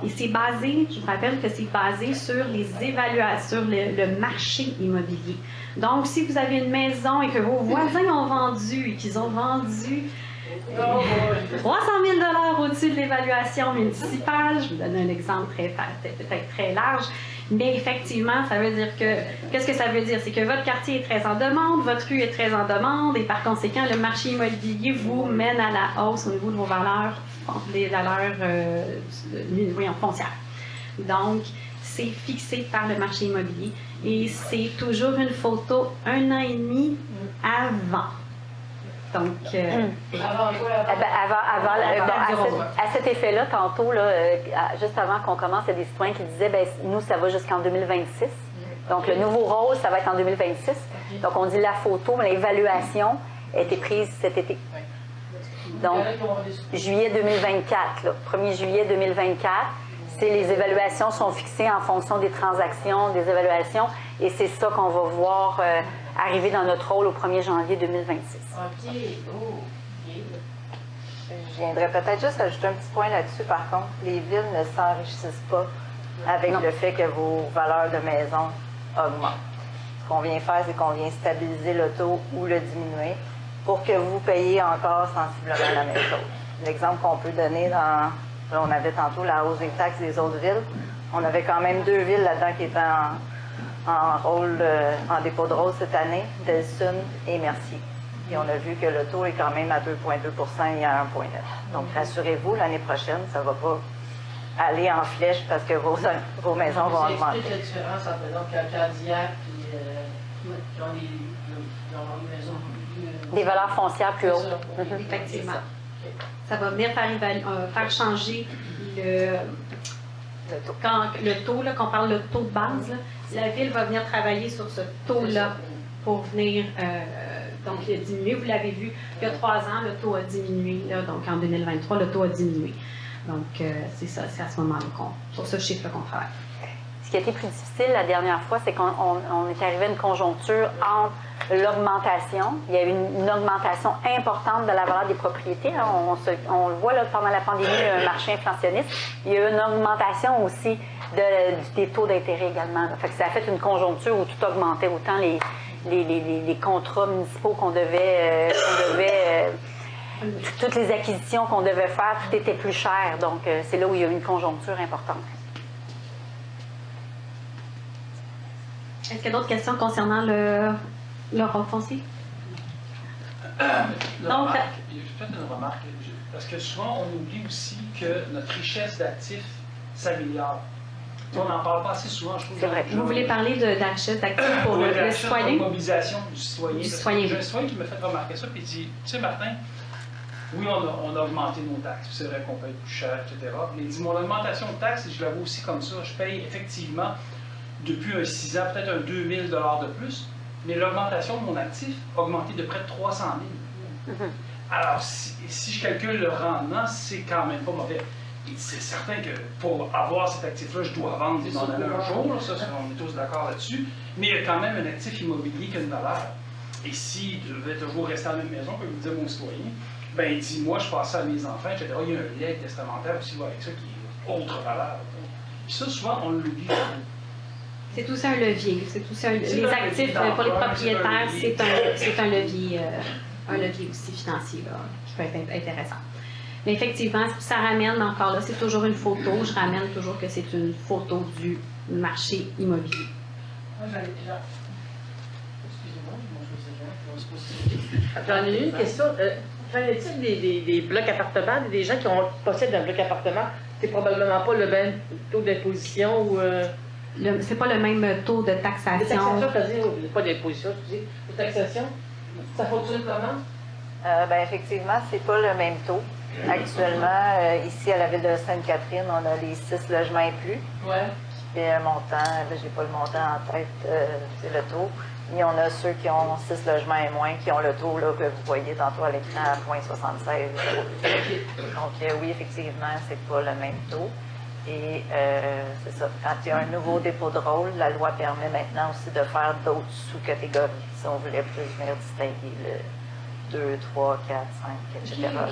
Et c'est basé, je vous rappelle que c'est basé sur les évaluations, sur le marché immobilier. Donc, si vous avez une maison et que vos voisins ont vendu et qu'ils ont vendu 300 000 au-dessus de l'évaluation municipale, je vous donne un exemple peut-être très large, mais effectivement, ça veut dire que, qu'est-ce que ça veut dire? C'est que votre quartier est très en demande, votre rue est très en demande, et par conséquent, le marché immobilier vous mène à la hausse au niveau de vos valeurs, des valeurs foncières. Donc, c'est fixé par le marché immobilier, et c'est toujours une photo 1 an et demi avant. Donc, à cet effet-là, tantôt, là, juste avant qu'on commence, il y a des citoyens qui disaient, ben, nous, ça va jusqu'en 2026. Donc, le nouveau rôle, ça va être en 2026. Donc, on dit la photo, mais l'évaluation a été prise cet été. Donc, juillet 2024, là, 1er juillet 2024, les évaluations sont fixées en fonction des transactions, des évaluations, et c'est ça qu'on va voir arriver dans notre rôle au 1er janvier 2026. OK. Je viendrais peut-être juste ajouter un petit point là-dessus, par contre. Les villes ne s'enrichissent pas avec le fait que vos valeurs de maison augmentent. Ce qu'on vient faire, c'est qu'on vient stabiliser le taux ou le diminuer pour que vous payiez encore sensiblement la même chose. L'exemple qu'on peut donner là, on avait tantôt la hausse des taxes des autres villes. On avait quand même 2 villes là-dedans qui étaient en dépôt de rôle cette année, Delsun et Mercier. Et on a vu que le taux est quand même à 2,2 et à 1,9. Donc, rassurez-vous, l'année prochaine, ça ne va pas aller en flèche parce que vos maisons vont augmenter. Explique la différence entre, donc, Candiac et qui ont des maisons plus... Des valeurs foncières plus hautes. effectivement. Ça va venir faire changer le taux, là, quand on parle de taux de base, là, la Ville va venir travailler sur ce taux-là pour venir donc diminuer. Vous l'avez vu, il y a 3 ans, le taux a diminué. Là, donc en 2023, le taux a diminué. Donc c'est ça, c'est à ce moment-là sur ce chiffre qu'on travaille. Ce qui a été plus difficile la dernière fois, c'est qu'on est arrivé à une conjoncture entre l'augmentation. Il y a eu une augmentation importante de la valeur des propriétés. Hein. On le voit là, pendant la pandémie, un marché inflationniste. Il y a eu une augmentation aussi des taux d'intérêt également. Là. Fait que ça a fait une conjoncture où tout augmentait, autant les contrats municipaux qu'on devait toutes les acquisitions qu'on devait faire, tout était plus cher. Donc, c'est là où il y a eu une conjoncture importante. Est-ce qu'il y a d'autres questions concernant le rôle foncier? Donc, j'ai fait une remarque, parce que souvent on oublie aussi que notre richesse d'actifs s'améliore. On n'en parle pas assez souvent, je trouve. C'est vrai. vous voulez parler de la richesse d'actifs pour le la citoyen? mobilisation du citoyen. Du citoyen. J'ai un citoyen qui m'a fait remarquer ça, puis il dit, tu sais Martin, oui, on a augmenté nos taxes, c'est vrai qu'on paye plus cher, etc. Mais il dit, mon augmentation de taxes, je la vois aussi comme ça, je paye effectivement depuis un 6 ans, peut-être un 2 000 $ de plus, mais l'augmentation de mon actif a augmenté de près de 300 000. Alors, si je calcule le rendement, c'est quand même pas mauvais. C'est certain que pour avoir cet actif-là, je dois vendre et m'en aller un jour, là, ça, on est tous d'accord là-dessus, mais il y a quand même un actif immobilier qui a une valeur. Et s'il devait toujours rester à la même maison, comme vous disait mon citoyen, ben il dit, moi, je passe ça à mes enfants, etc. Il y a un legs testamentaire aussi avec ça qui est autre valeur. Puis ça, souvent, on l'oublie. c'est aussi un levier. C'est aussi les un actifs levier d'emploi, pour les c'est un propriétaires, levier. c'est un levier aussi financier là, qui peut être intéressant. Mais effectivement, ça ramène encore là, c'est toujours une photo. Je ramène toujours que c'est une photo du marché immobilier. J'en ai une question. Qu'en est-il des blocs appartements, des gens qui possèdent un bloc appartement? C'est probablement pas le même taux d'imposition ou... C'est pas le même taux de De taxation. taxation, c'est-à-dire, pas d'imposition, excusez. De taxation? Ça fonctionne comment? Ben, effectivement, c'est pas le même taux. Actuellement, ici à la ville de Sainte-Catherine, on a les 6 logements et plus. Ouais. Puis un montant, là, j'ai pas le montant en tête, c'est le taux. Et on a ceux qui ont 6 logements et moins, qui ont le taux là, que vous voyez tantôt à l'écran à 0,76. Donc oui, effectivement, c'est pas le même taux. Et c'est ça. Quand il y a un nouveau dépôt de rôle, la loi permet maintenant aussi de faire d'autres sous-catégories, si on voulait plus venir distinguer 2, 3, 4, 5, etc. là.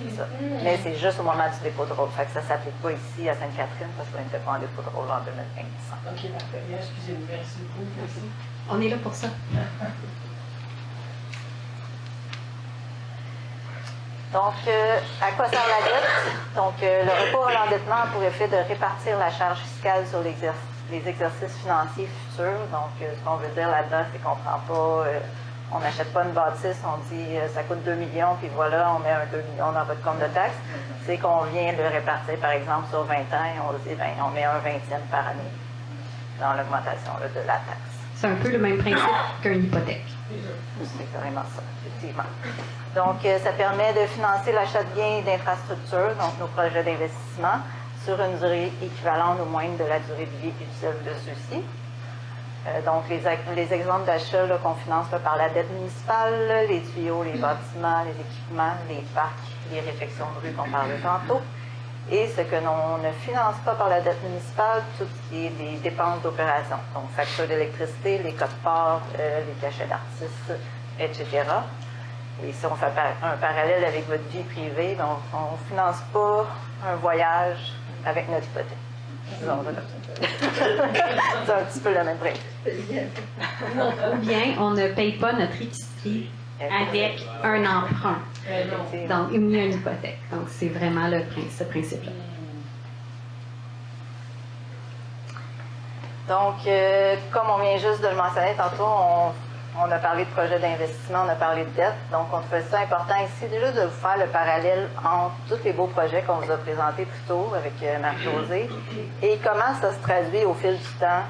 C'est ça. Mais c'est juste au moment du dépôt de rôle. Fait que ça ne s'applique pas ici à Sainte-Catherine parce qu'on n'était pas en dépôt de rôle en 2025. OK, parfait. Excusez-moi, merci beaucoup. Merci. On est là pour ça. Donc, à quoi sert la dette? Donc, le recours à l'endettement a pour effet de répartir la charge fiscale sur les exercices financiers futurs. Donc, ce qu'on veut dire là-dedans, c'est qu'on prend pas, on n'achète pas une bâtisse, on dit ça coûte 2 millions, puis voilà, on met un 2 millions dans votre compte de taxes. C'est qu'on vient le répartir, par exemple, sur 20 ans, et on dit, ben, on met un 20e par année dans l'augmentation là, de la taxe. C'est un peu le même principe qu'une hypothèque. C'est carrément ça, effectivement. Donc, ça permet de financer l'achat de biens et d'infrastructures, donc nos projets d'investissement, sur une durée équivalente ou moindre de la durée de vie utile de ceux-ci. Donc, les exemples d'achat qu'on finance là, par la dette municipale, les tuyaux, les bâtiments, les équipements, les parcs, les réfections de rue qu'on parlait tantôt. Et ce que l'on ne finance pas par la dette municipale, tout ce qui est des dépenses d'opération. Donc, factures d'électricité, les codes-parts, les cachets d'artistes, etc. Et si on fait un parallèle avec votre vie privée, donc on ne finance pas un voyage avec notre hypothèque. Disons, voilà. C'est un petit peu le même principe. Ou bien, on ne paye pas notre épicerie avec un emprunt. Donc, une hypothèque. Donc, c'est vraiment ce principe-là. Donc, comme on vient juste de le mentionner tantôt, on a parlé de projet d'investissement, on a parlé de dette. Donc, on trouvait ça important ici déjà de vous faire le parallèle entre tous les beaux projets qu'on vous a présentés plus tôt avec Marc-Josée et comment ça se traduit au fil du temps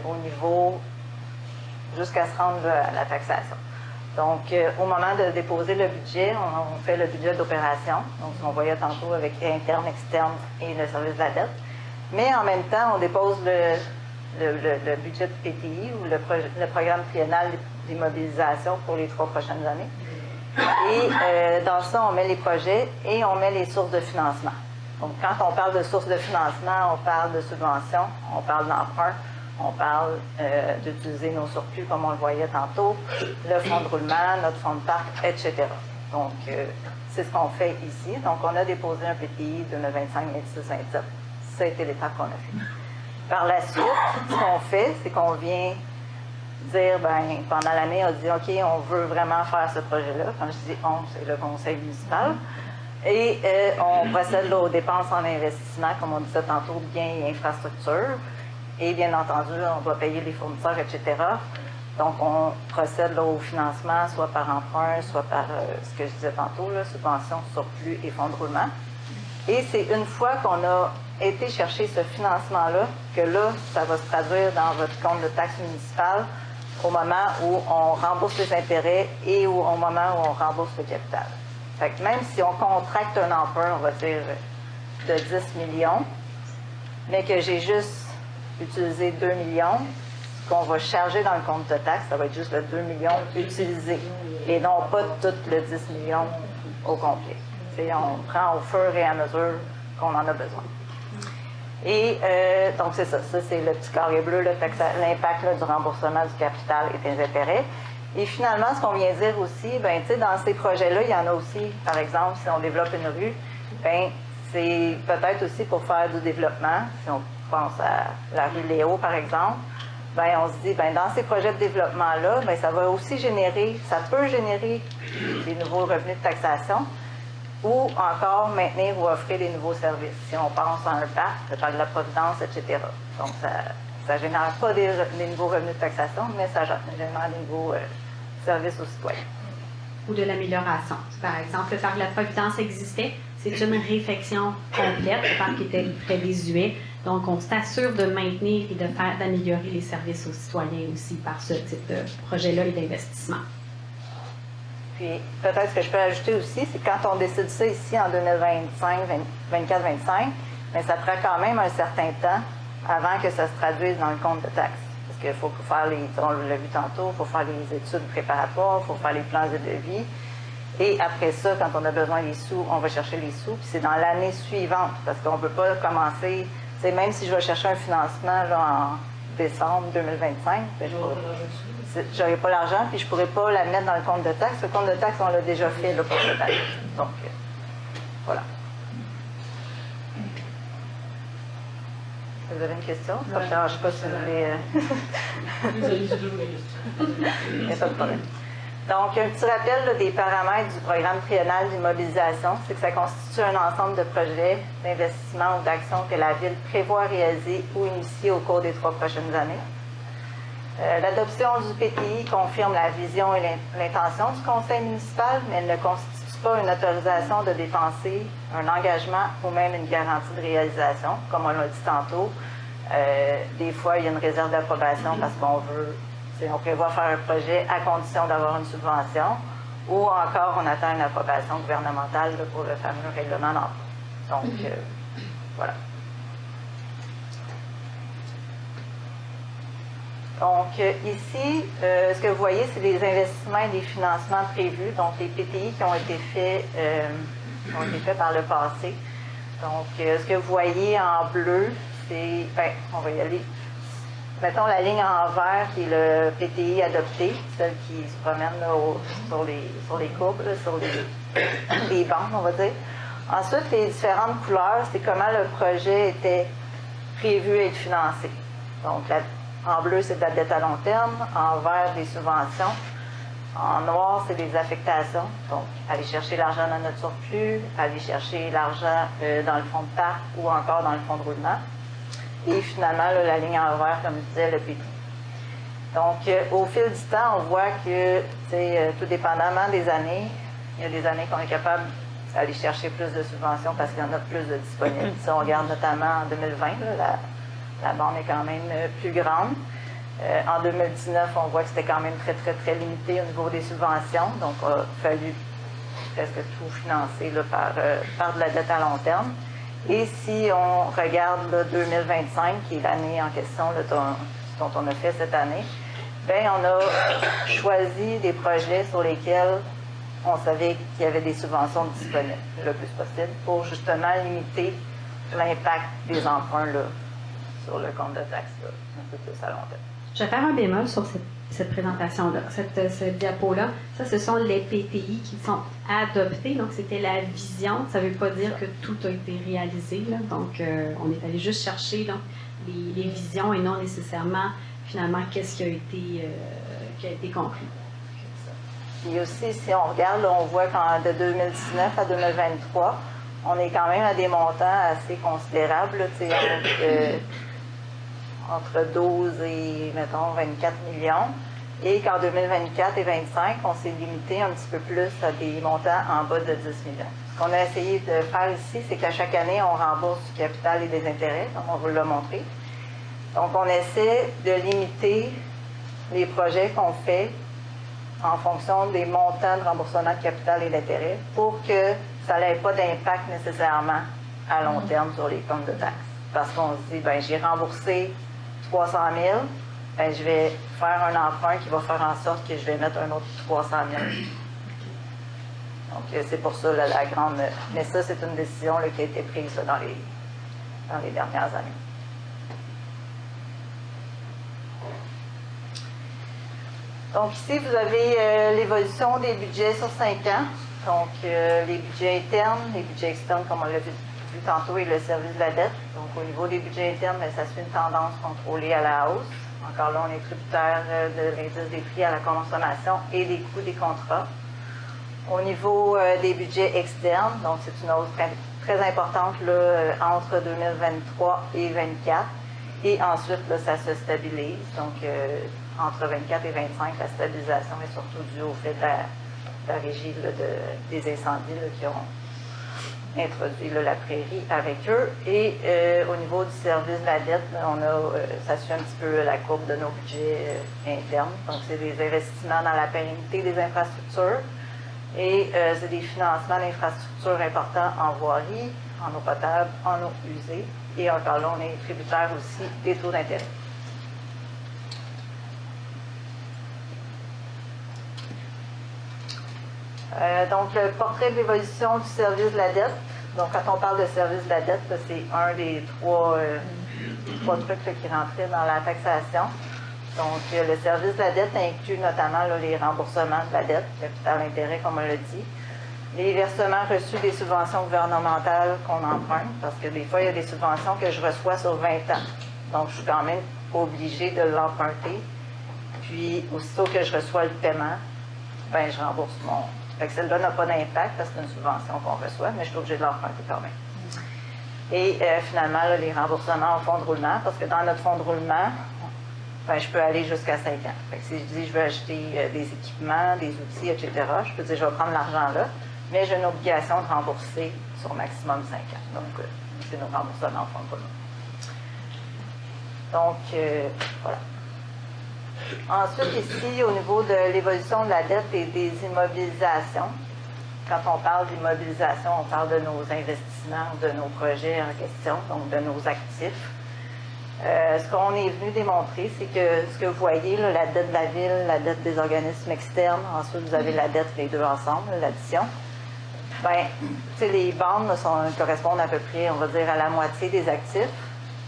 au niveau jusqu'à se rendre là, à la taxation. Donc, au moment de déposer le budget, on fait le budget d'opération, donc ce qu'on voyait tantôt avec interne, externe et le service de la dette. Mais en même temps, on dépose le budget de PTI ou le programme triennal d'immobilisation pour les 3 prochaines années. Et dans ça, on met les projets et on met les sources de financement. Donc, quand on parle de sources de financement, on parle de subventions, on parle d'emprunt, on parle d'utiliser nos surplus, comme on le voyait tantôt, le fonds de roulement, notre fonds de parc, etc. Donc, c'est ce qu'on fait ici. Donc, on a déposé un PTI de 25 2627. Ça a été l'étape qu'on a fait. Par la suite, ce qu'on fait, c'est qu'on vient dire, ben, pendant l'année, on dit, OK, on veut vraiment faire ce projet-là. Quand je dis on, c'est le conseil municipal. Et on procède là, aux dépenses en investissement, comme on disait tantôt, biens et infrastructures. Et bien entendu, on doit payer les fournisseurs, etc. Donc, on procède là, au financement, soit par emprunt, soit par ce que je disais tantôt, là, subvention, surplus et fonds de roulement. Et c'est une fois qu'on a été chercher ce financement-là que là, ça va se traduire dans votre compte de taxe municipale au moment où on rembourse les intérêts et au moment où on rembourse le capital. Fait que même si on contracte un emprunt, on va dire de 10 millions, mais que j'ai juste utilisé 2 millions, ce qu'on va charger dans le compte de taxe, ça va être juste le 2 millions utilisé et non pas tout le 10 millions au complet. T'sais, on prend au fur et à mesure qu'on en a besoin. Et donc, c'est ça. Ça, c'est le petit carré bleu, l'impact du remboursement du capital et des intérêts. Et finalement, ce qu'on vient dire aussi, ben, tu sais, dans ces projets-là, il y en a aussi, par exemple, si on développe une rue, ben, c'est peut-être aussi pour faire du développement. Si on pense à la rue Léo, par exemple, ben, on se dit, ben, dans ces projets de développement-là, ben, ça va aussi générer, ça peut générer des nouveaux revenus de taxation, ou encore maintenir ou offrir des nouveaux services. Si on pense à un parc, le parc de la Providence, etc. Donc, ça ne génère pas des nouveaux revenus de taxation, mais ça génère des nouveaux services aux citoyens. Ou de l'amélioration. Par exemple, le parc de la Providence existait, c'est une réfection complète. Le parc était très désuet. Donc, on s'assure de maintenir et d'améliorer les services aux citoyens aussi par ce type de projet-là et d'investissement. Puis, peut-être ce que je peux ajouter aussi, c'est quand on décide ça ici en 2025, 24-25, mais ça prend quand même un certain temps avant que ça se traduise dans le compte de taxes. Parce qu'il faut faire on l'a vu tantôt, il faut faire les études préparatoires, il faut faire les plans de devis. Et après ça, quand on a besoin des sous, on va chercher les sous. Puis c'est dans l'année suivante, parce qu'on ne peut pas commencer, même si je vais chercher un financement là, en décembre 2025, ben, j'aurai pas l'argent, puis je pourrais pas la mettre dans le compte de taxes. Le compte de taxes, on l'a déjà fait là, pour cette année. Donc, voilà. Vous avez une question? Je ne sais pas si vous voulez... Il n'y a pas de problème. Donc, un petit rappel là, des paramètres du programme triennal d'immobilisation, c'est que ça constitue un ensemble de projets, d'investissements ou d'actions que la Ville prévoit réaliser ou initier au cours des 3 prochaines années. L'adoption du PTI confirme la vision et l'intention du conseil municipal, mais elle ne constitue pas une autorisation de dépenser, un engagement ou même une garantie de réalisation, comme on l'a dit tantôt. Des fois, il y a une réserve d'approbation parce qu'on veut, on prévoit faire un projet à condition d'avoir une subvention, ou encore on attend une approbation gouvernementale là, pour le fameux règlement d'emploi. Donc, voilà. Donc, ici, ce que vous voyez, c'est les investissements et les financements prévus, donc les PTI qui ont été faits par le passé. Donc, ce que vous voyez en bleu, c'est, on va y aller. Mettons la ligne en vert qui est le PTI adopté, celle qui se promène là, sur les courbes, là, sur les bandes, on va dire. Ensuite, les différentes couleurs, c'est comment le projet était prévu à être financé. Donc, en bleu, c'est de la dette à long terme. En vert, des subventions. En noir, c'est des affectations. Donc, aller chercher l'argent dans notre surplus, aller chercher l'argent dans le fonds de parc ou encore dans le fonds de roulement. Et finalement, là, la ligne en vert, comme je disais, le PTI. Donc, au fil du temps, on voit que, tout dépendamment des années, il y a des années qu'on est capable d'aller chercher plus de subventions parce qu'il y en a plus de disponibles. Si on regarde notamment en 2020, là, la bande est quand même plus grande. En 2019, on voit que c'était quand même très, très, très limité au niveau des subventions. Donc, il a fallu presque tout financer là, par de la dette à long terme. Et si on regarde là, 2025, qui est l'année en question là, dont on a fait cette année, bien, on a choisi des projets sur lesquels on savait qu'il y avait des subventions disponibles le plus possible pour justement limiter l'impact des emprunts là, sur le compte de taxes un peu plus à long terme. Je vais faire un bémol sur cette présentation-là, cette diapo-là. Ça, ce sont les PTI qui sont adoptés. Donc, c'était la vision. Ça ne veut pas dire que tout a été réalisé. Là. Donc, on est allé juste chercher là, les visions et non nécessairement, finalement, qu'est-ce qui a été conclu. Et aussi, si on regarde, là, on voit qu'en de 2019 à 2023, on est quand même à des montants assez considérables, là, entre 12 et, mettons, 24 millions. Et qu'en 2024 et 2025, on s'est limité un petit peu plus à des montants en bas de 10 millions. Ce qu'on a essayé de faire ici, c'est qu'à chaque année, on rembourse du capital et des intérêts, comme on vous l'a montré. Donc, on essaie de limiter les projets qu'on fait en fonction des montants de remboursement de capital et d'intérêt pour que ça n'ait pas d'impact nécessairement à long terme sur les comptes de taxes. Parce qu'on se dit, bien, j'ai remboursé 300 000, bien, je vais faire un emprunt qui va faire en sorte que je vais mettre un autre 300 000. Donc, c'est pour ça la grande... Mais ça, c'est une décision là, qui a été prise là, dans les dernières années. Donc, ici, vous avez l'évolution des budgets sur 5 ans. Donc, les budgets internes, les budgets externes, comme on l'a vu tantôt, et le service de la dette. Donc, au niveau des budgets internes, bien, ça suit une tendance contrôlée à la hausse. Encore là, on est tributaire de l'indice des prix à la consommation et des coûts des contrats. Au niveau des budgets externes, donc c'est une hausse très importante là, entre 2023 et 2024. Et ensuite, là, ça se stabilise. Donc, entre 24 et 25, la stabilisation est surtout due au fait de la régie là, des incendies là, qui ont introduit là, la prairie avec eux. Et au niveau du service de la dette, là, on a, ça suit un petit peu la courbe de nos budgets internes. Donc, c'est des investissements dans la pérennité des infrastructures et c'est des financements d'infrastructures importants en voirie, en eau potable, en eau usée. Et encore là, on est tributaire aussi des taux d'intérêt. Donc, le portrait de l'évolution du service de la dette. Donc, quand on parle de service de la dette, là, c'est un des trois trucs là, qui rentraient dans la taxation. Donc, le service de la dette inclut notamment là, les remboursements de la dette, capital intérêt, comme on l'a dit, les versements reçus des subventions gouvernementales qu'on emprunte, parce que des fois, il y a des subventions que je reçois sur 20 ans. Donc, je suis quand même obligée de l'emprunter. Puis, aussitôt que je reçois le paiement, ben je rembourse mon... Fait que celle-là n'a pas d'impact parce que c'est une subvention qu'on reçoit, mais je suis obligée de l'emprunter quand même. Et finalement, là, les remboursements en fonds de roulement, parce que dans notre fonds de roulement, ben, je peux aller jusqu'à 5 ans. Fait que si je dis je veux acheter des équipements, des outils, etc., je peux dire je vais prendre l'argent là, mais j'ai une obligation de rembourser sur maximum 5 ans. Donc, c'est nos remboursements en fonds de roulement. Donc, voilà. Ensuite, ici, au niveau de l'évolution de la dette et des immobilisations, quand on parle d'immobilisation, on parle de nos investissements, de nos projets en question, donc de nos actifs. Ce qu'on est venu démontrer, c'est que ce que vous voyez, là, la dette de la ville, la dette des organismes externes, ensuite vous avez la dette les deux ensemble, l'addition. Bien, tu sais, les bandes là, correspondent à peu près, on va dire, à la moitié des actifs.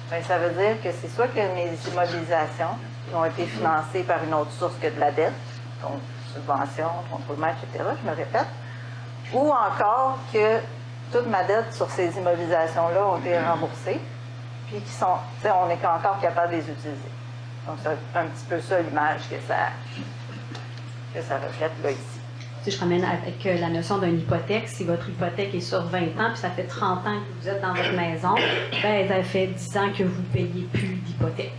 Bien, ça veut dire que c'est soit que mes immobilisations ont été financées par une autre source que de la dette, donc subvention, contrôlement, etc., je me répète, ou encore que toute ma dette sur ces immobilisations-là ont été remboursées, puis qui sont, tu sais, on est encore capable de les utiliser. Donc, c'est un petit peu ça l'image que ça reflète là ici. Si je ramène avec la notion d'une hypothèque, si votre hypothèque est sur 20 ans, puis ça fait 30 ans que vous êtes dans votre maison, ben ça fait 10 ans que vous ne payez plus d'hypothèque.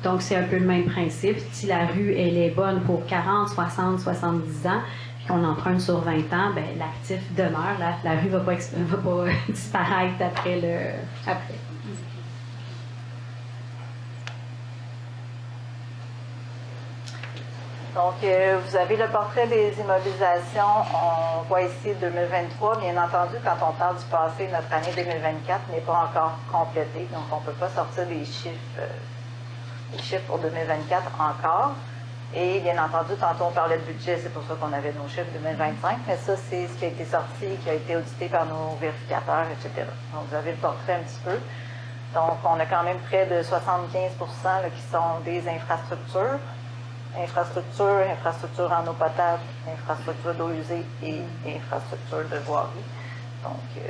Donc, c'est un peu le même principe. Si la rue, elle est bonne pour 40, 60, 70 ans, puis qu'on emprunte sur 20 ans, ben l'actif demeure. La rue ne va pas disparaître après. Donc, vous avez le portrait des immobilisations. On voit ici 2023. Bien entendu, quand on parle du passé, notre année 2024 n'est pas encore complétée. Donc, on ne peut pas sortir les chiffres pour 2024 encore. Et bien entendu, tantôt on parlait de budget, c'est pour ça qu'on avait nos chiffres 2025. Mais ça, c'est ce qui a été sorti, qui a été audité par nos vérificateurs, etc. Donc, vous avez le portrait un petit peu. Donc, on a quand même près de 75 là, qui sont des infrastructures. Infrastructure en eau potable, infrastructure d'eau usée et infrastructure de voirie. Donc,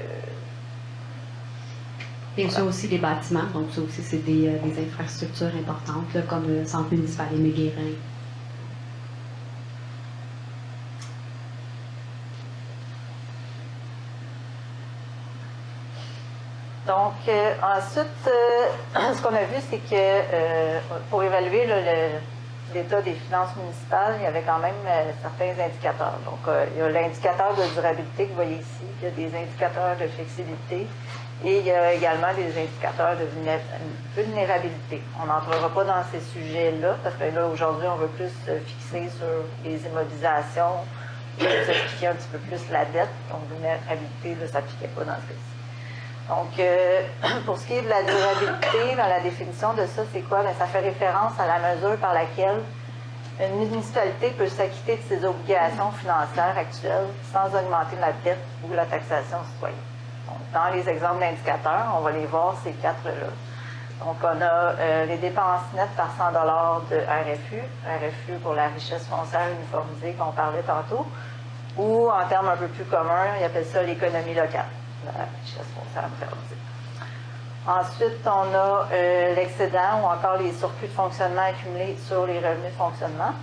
Bien sûr aussi les bâtiments, donc ça aussi c'est des infrastructures importantes, là, comme le centre municipal Aimé Guérin. Donc, ensuite, ce qu'on a vu, c'est que pour évaluer l'état des finances municipales, il y avait quand même certains indicateurs. Donc, il y a l'indicateur de durabilité que vous voyez ici, il y a des indicateurs de flexibilité et il y a également des indicateurs de vulnérabilité. On n'entrera pas dans ces sujets-là parce que là, aujourd'hui, on veut plus se fixer sur les immobilisations et vous expliquer un petit peu plus la dette. Donc, vulnérabilité ne s'appliquait pas dans ce cas-ci. Donc, pour ce qui est de la durabilité, dans la définition de ça, c'est quoi? Bien, ça fait référence à la mesure par laquelle une municipalité peut s'acquitter de ses obligations financières actuelles sans augmenter la dette ou la taxation citoyenne. Donc, dans les exemples d'indicateurs, on va les voir, ces quatre-là. Donc, on a les dépenses nettes par 100 $ de RFU pour la richesse foncière uniformisée qu'on parlait tantôt, ou en termes un peu plus communs, ils appellent ça l'économie locale. La richesse foncière uniformisée. Ensuite, on a l'excédent ou encore les surplus de fonctionnement accumulés sur les revenus de fonctionnement.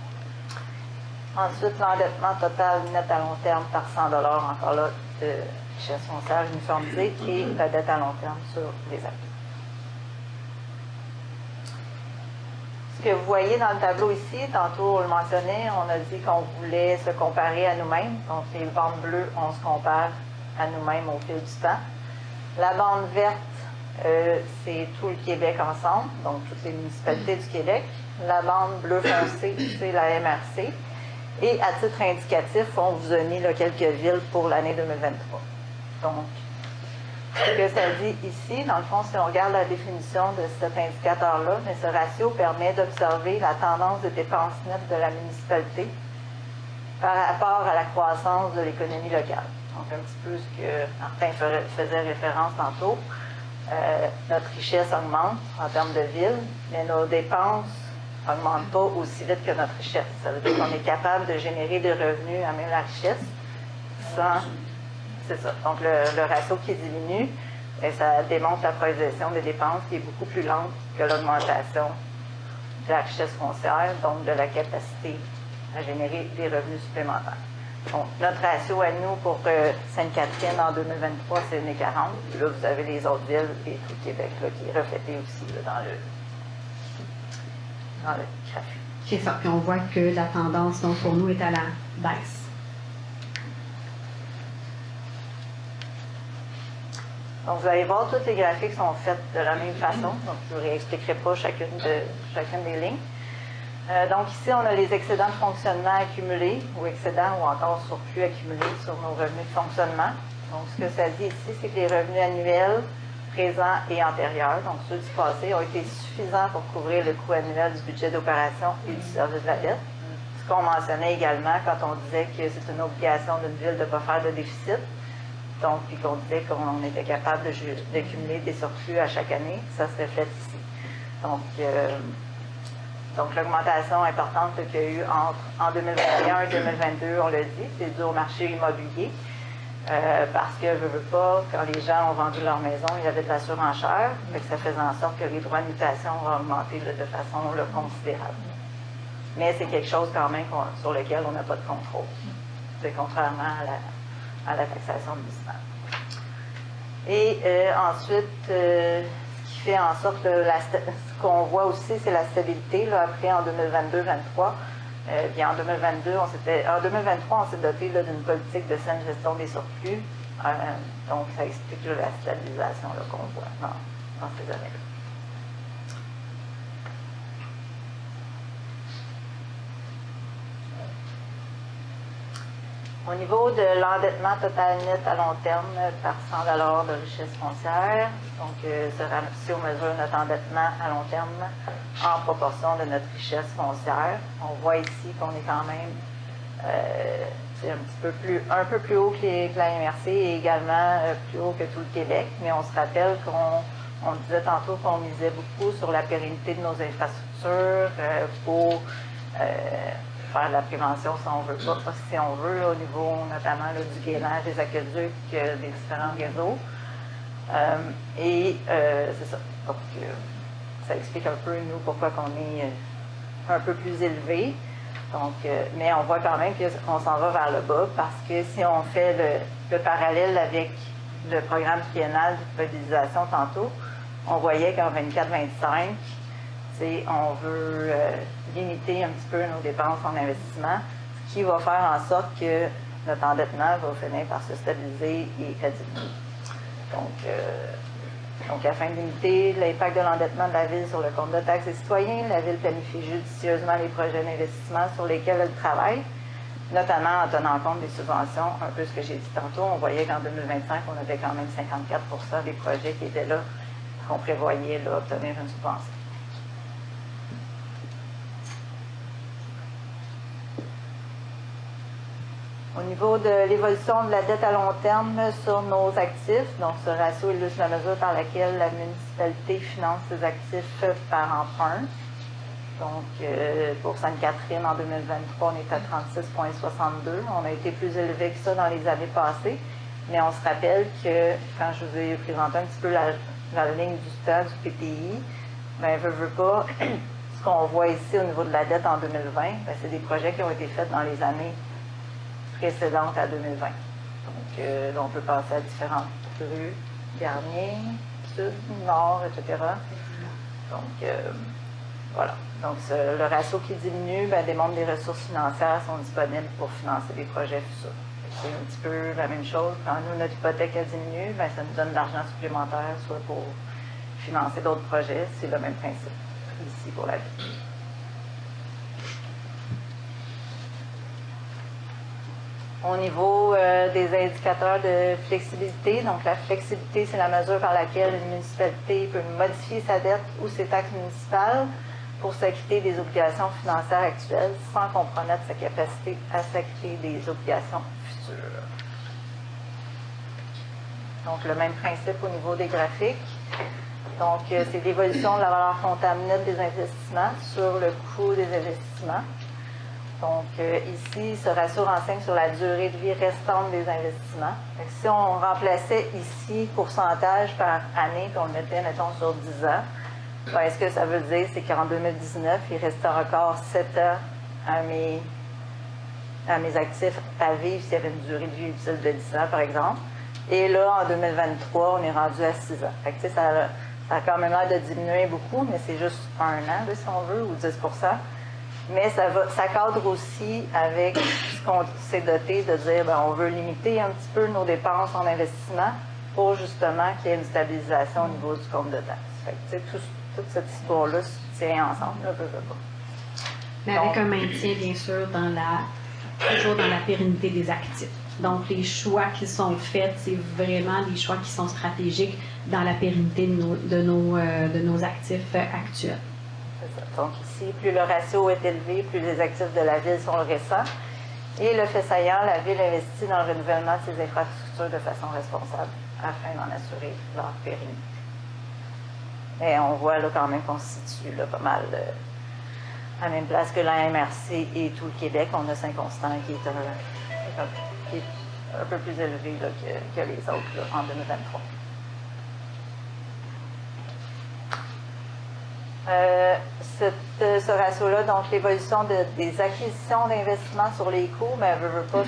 Ensuite, l'endettement total net à long terme par 100 $, encore là, de richesse foncière uniformisée, et la dette à long terme sur les actifs. Ce que vous voyez dans le tableau ici, tantôt on le mentionnait, on a dit qu'on voulait se comparer à nous-mêmes. Donc, les bandes bleues, on se compare à nous-mêmes au fil du temps. La bande verte, c'est tout le Québec ensemble, donc toutes les municipalités du Québec. La bande bleu foncé, c'est la MRC. Et à titre indicatif, on vous a mis là, quelques villes pour l'année 2023. Donc, ce que ça dit ici, dans le fond, si on regarde la définition de cet indicateur-là, mais ce ratio permet d'observer la tendance de dépenses nettes de la municipalité par rapport à la croissance de l'économie locale. Donc, un petit peu ce que Martin faisait référence tantôt. Notre richesse augmente en termes de ville, mais nos dépenses n'augmentent pas aussi vite que notre richesse. Ça veut dire qu'on est capable de générer des revenus à même la richesse sans... C'est ça. Donc, le ratio qui diminue, et ça démontre la progression des dépenses qui est beaucoup plus lente que l'augmentation de la richesse foncière, donc de la capacité à générer des revenus supplémentaires. Donc, notre ratio à nous pour Sainte-Catherine en 2023, c'est 1,40. Là, vous avez les autres villes et tout le Québec là, qui est reflété aussi là, dans le graphique. C'est ça. Puis on voit que la tendance, donc, pour nous, est à la baisse. Donc, vous allez voir, tous les graphiques sont faits de la même façon. Donc, je ne vous réexpliquerai pas chacune des lignes. Donc, ici, on a les excédents de fonctionnement accumulés, ou excédents ou encore surplus accumulés sur nos revenus de fonctionnement. Donc, ce que ça dit ici, c'est que les revenus annuels, présents et antérieurs, donc ceux du passé, ont été suffisants pour couvrir le coût annuel du budget d'opération et du service de la dette. Ce qu'on mentionnait également quand on disait que c'est une obligation d'une ville de ne pas faire de déficit. Donc, puis qu'on disait qu'on était capable de cumuler des surplus à chaque année, ça se reflète ici. Donc l'augmentation importante qu'il y a eu en 2021 et 2022, on l'a dit, c'est dû au marché immobilier. Parce que, veux pas, quand les gens ont vendu leur maison, il y avait de la surenchère, mais que ça faisait en sorte que les droits de mutation ont augmenté de façon considérable. Mais c'est quelque chose quand même sur lequel on n'a pas de contrôle, contrairement à la taxation municipale. Et ensuite, ce qui fait en sorte que ce qu'on voit aussi, c'est la stabilité. Là, après, en 2022-2023, bien en 2023, on s'est doté d'une politique de saine gestion des surplus. Donc, ça explique la stabilisation qu'on voit dans ces années-là. Au niveau de l'endettement total net à long terme par 100 $ de richesse foncière, donc si on mesure notre endettement à long terme en proportion de notre richesse foncière, on voit ici qu'on est quand même un peu plus haut que la MRC et également plus haut que tout le Québec, mais on se rappelle qu'on disait tantôt qu'on misait beaucoup sur la pérennité de nos infrastructures pour faire de la prévention si on veut, au niveau notamment là, du gainage des aqueducs, des différents réseaux. C'est ça. Donc, ça explique un peu, nous, pourquoi on est un peu plus élevé. Donc, mais on voit quand même qu'on s'en va vers le bas parce que si on fait le parallèle avec le programme triennal de mobilisation tantôt, on voyait qu'en 24-25, on veut limiter un petit peu nos dépenses en investissement, ce qui va faire en sorte que notre endettement va finir par se stabiliser et diminuer. Donc, afin de limiter l'impact de l'endettement de la Ville sur le compte de taxes des citoyens, la Ville planifie judicieusement les projets d'investissement sur lesquels elle travaille, notamment en tenant compte des subventions, un peu ce que j'ai dit tantôt. On voyait qu'en 2025, on avait quand même 54% des projets qui étaient là, qu'on prévoyait là, obtenir une subvention. Au niveau de l'évolution de la dette à long terme sur nos actifs, donc ce ratio illustre la mesure par laquelle la municipalité finance ses actifs par emprunt. Donc, pour Sainte-Catherine, en 2023, on est à 36,62. On a été plus élevé que ça dans les années passées, mais on se rappelle que, quand je vous ai présenté un petit peu la ligne du temps du PTI, bien, veut pas, ce qu'on voit ici au niveau de la dette en 2020, bien, c'est des projets qui ont été faits dans les années précédentes à 2020. Donc, on peut passer à différentes rues, Garnier, Sud, Nord, etc. Donc, voilà. Donc, le ratio qui diminue démontre que les ressources financières sont disponibles pour financer des projets futurs. C'est un petit peu la même chose. Quand nous, notre hypothèque a diminué, ça nous donne de l'argent supplémentaire, soit pour financer d'autres projets. C'est le même principe ici pour la vie. Au niveau des indicateurs de flexibilité, donc la flexibilité, c'est la mesure par laquelle une municipalité peut modifier sa dette ou ses taxes municipales pour s'acquitter des obligations financières actuelles sans compromettre sa capacité à s'acquitter des obligations futures. Donc, le même principe au niveau des graphiques. Donc, c'est l'évolution de la valeur comptable nette des investissements sur le coût des investissements. Donc, ici, ce ratio renseigne sur la durée de vie restante des investissements. Fait que si on remplaçait ici pourcentage par année, puis on le mettait, mettons, sur 10 ans, ben, ce que ça veut dire, c'est qu'en 2019, il restait encore 7 ans à mes actifs à vivre s'il y avait une durée de vie utile de 10 ans, par exemple. Et là, en 2023, on est rendu à 6 ans. Fait que, ça a quand même l'air de diminuer beaucoup, mais c'est juste 1 an, là, si on veut, ou 10 Mais ça cadre aussi avec ce qu'on s'est doté de dire, ben, on veut limiter un petit peu nos dépenses en investissement pour justement qu'il y ait une stabilisation au niveau du compte de taxes. Fait que, toute cette histoire-là se tient ensemble, là, je veux pas. Mais avec un maintien, bien sûr, toujours dans la pérennité des actifs. Donc, les choix qui sont faits, c'est vraiment des choix qui sont stratégiques dans la pérennité de nos actifs actuels. C'est ça. Donc, ici, plus le ratio est élevé, plus les actifs de la ville sont récents. Et le fait saillant, la ville investit dans le renouvellement de ses infrastructures de façon responsable afin d'en assurer leur pérennité. Mais on voit là quand même qu'on se situe là, pas mal à la même place que la MRC et tout le Québec. On a Saint-Constant qui est un peu plus élevé là, que les autres là, en 2023. Ce ratio-là, donc l'évolution des acquisitions d'investissements sur les coûts, mais veut pas,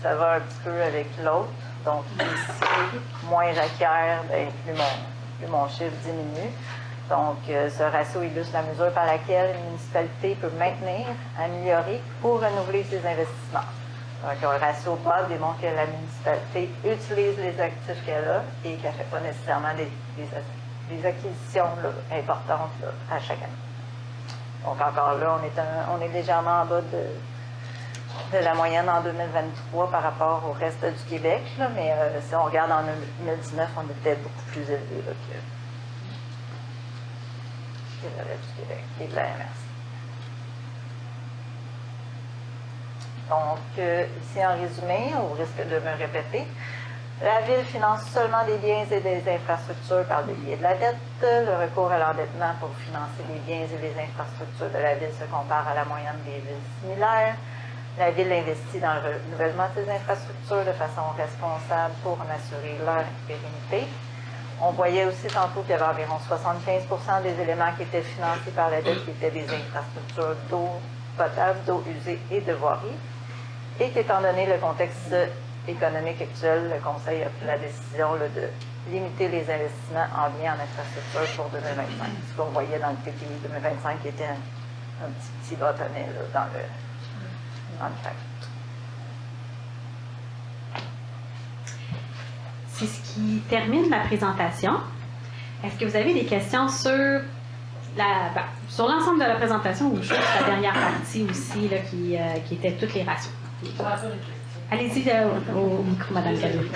ça va un petit peu avec l'autre. Donc ici, moins j'acquiers, plus mon chiffre diminue. Donc, ce ratio illustre la mesure par laquelle une municipalité peut maintenir, améliorer ou renouveler ses investissements. Donc, un ratio bas démontre que la municipalité utilise les actifs qu'elle a et qu'elle ne fait pas nécessairement des acquisitions là, importantes là, à chaque année. Donc, encore là, on est légèrement en bas de la moyenne en 2023 par rapport au reste du Québec, là, mais si on regarde en 2019, on était beaucoup plus élevé là, que le reste du Québec et de la MRC. Donc, ici en résumé, au risque de me répéter, la Ville finance seulement des biens et des infrastructures par le biais de la dette. Le recours à l'endettement pour financer les biens et les infrastructures de la Ville se compare à la moyenne des villes similaires. La Ville investit dans le renouvellement de ses infrastructures de façon responsable pour en assurer leur pérennité. On voyait aussi tantôt qu'il y avait environ 75 des éléments qui étaient financés par la dette qui étaient des infrastructures d'eau potable, d'eau usée et de voirie. Et qu'étant donné le contexte économique actuel, le Conseil a pris la décision là, de limiter les investissements en lien en infrastructure pour 2025. Ce qu'on voyait dans le TPI 2025 qui était un petit bâtonnet là, dans le fait. C'est ce qui termine la présentation. Est-ce que vous avez des questions sur sur l'ensemble de la présentation ou juste la dernière partie aussi là, qui était toutes les ratios? Allez-y au micro, Mme Gadouri.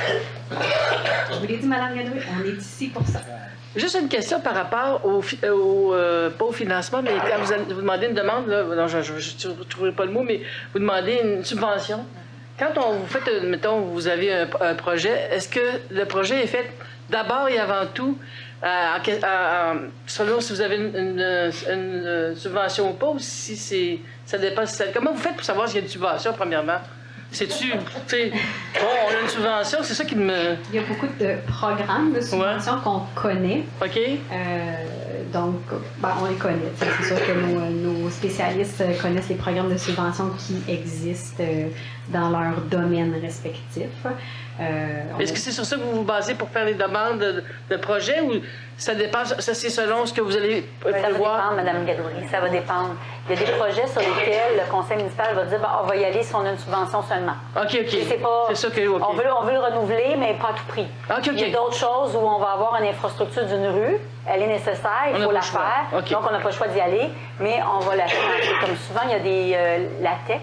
Je vous l'ai dit, Mme Gadouri, on est ici pour ça. Juste une question par rapport pas au financement, mais quand vous demandez une demande, là, non, je ne trouverai pas le mot, mais vous demandez une subvention. Quand vous faites, mettons, vous avez un projet, est-ce que le projet est fait d'abord et avant tout, selon si vous avez une subvention ou pas, ou si ça dépasse... Comment vous faites pour savoir s'il y a une subvention, premièrement? C'est-tu, on a une subvention, c'est ça qui me... Il y a beaucoup de programmes de subventions qu'on connaît. OK. Donc, on les connaît. C'est sûr que nos spécialistes connaissent les programmes de subvention qui existent dans leurs domaines respectifs. Est-ce que c'est sur ça que vous vous basez pour faire les demandes de projets ou ça dépend, ça c'est selon ce que vous allez prévoir? Ça va dépendre, Mme Gadouri, ça va dépendre. Il y a des projets sur lesquels le conseil municipal va dire on va y aller si on a une subvention seulement. OK. C'est ça que, OK. On veut le renouveler, mais pas à tout prix. OK. Il y a d'autres choses où on va avoir une infrastructure d'une rue, elle est nécessaire, il faut la faire. Okay. Donc, on n'a pas le choix d'y aller, mais on va la financer. Comme souvent, il y a la TEC,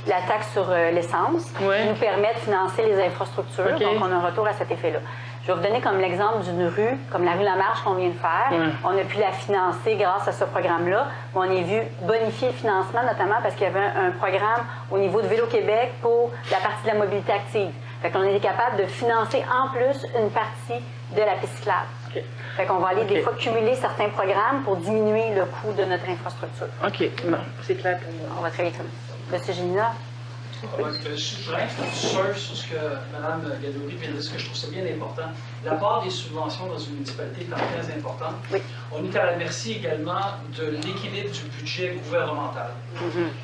la taxe sur l'essence, qui nous permet de financer les infrastructures. Okay. Donc, on a un retour à cet effet-là. Je vais vous donner comme l'exemple d'une rue, comme la rue Lamarche qu'on vient de faire. On a pu la financer grâce à ce programme-là. On a vu bonifier le financement, notamment parce qu'il y avait un programme au niveau de Vélo-Québec pour la partie de la mobilité active. Fait qu'on est capable de financer en plus une partie de la piste cyclable. OK. Fait qu'on va aller des OK. fois cumuler certains programmes pour diminuer le coût de notre infrastructure. OK, bon, c'est clair pour moi. On va travailler comme ça. Monsieur Génina? Je voudrais être surf sur ce que Mme Gadouri vient de dire, parce que je trouve ça bien important. La part des subventions dans une municipalité est très importante. Oui. On est à la merci également de l'équilibre du budget gouvernemental.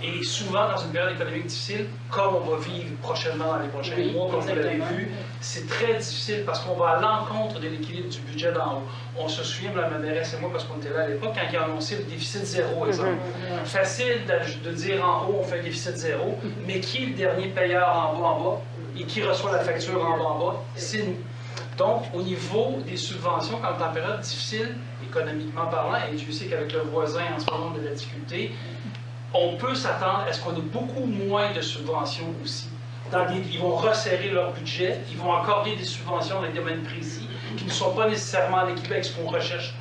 Et souvent, dans une période économique difficile, comme on va vivre prochainement dans les prochains mois, comme vous l'avez vu, c'est très difficile parce qu'on va à l'encontre de l'équilibre du budget d'en haut. On se souvient, Mme la mairesse et moi, parce qu'on était là à l'époque, quand il a annoncé le déficit zéro, exemple. Facile de dire en haut, on fait un déficit zéro, mais qui est le dernier payeur en bas et qui reçoit la facture en bas? C'est nous. Donc, au niveau des subventions, quand on est en période difficile, économiquement parlant, et Dieu sait qu'avec le voisin en ce moment de la difficulté, on peut s'attendre à ce qu'on ait beaucoup moins de subventions aussi. Ils vont resserrer leur budget, ils vont accorder des subventions dans des domaines précis qui ne sont pas nécessairement en équilibre avec ce qu'on recherche.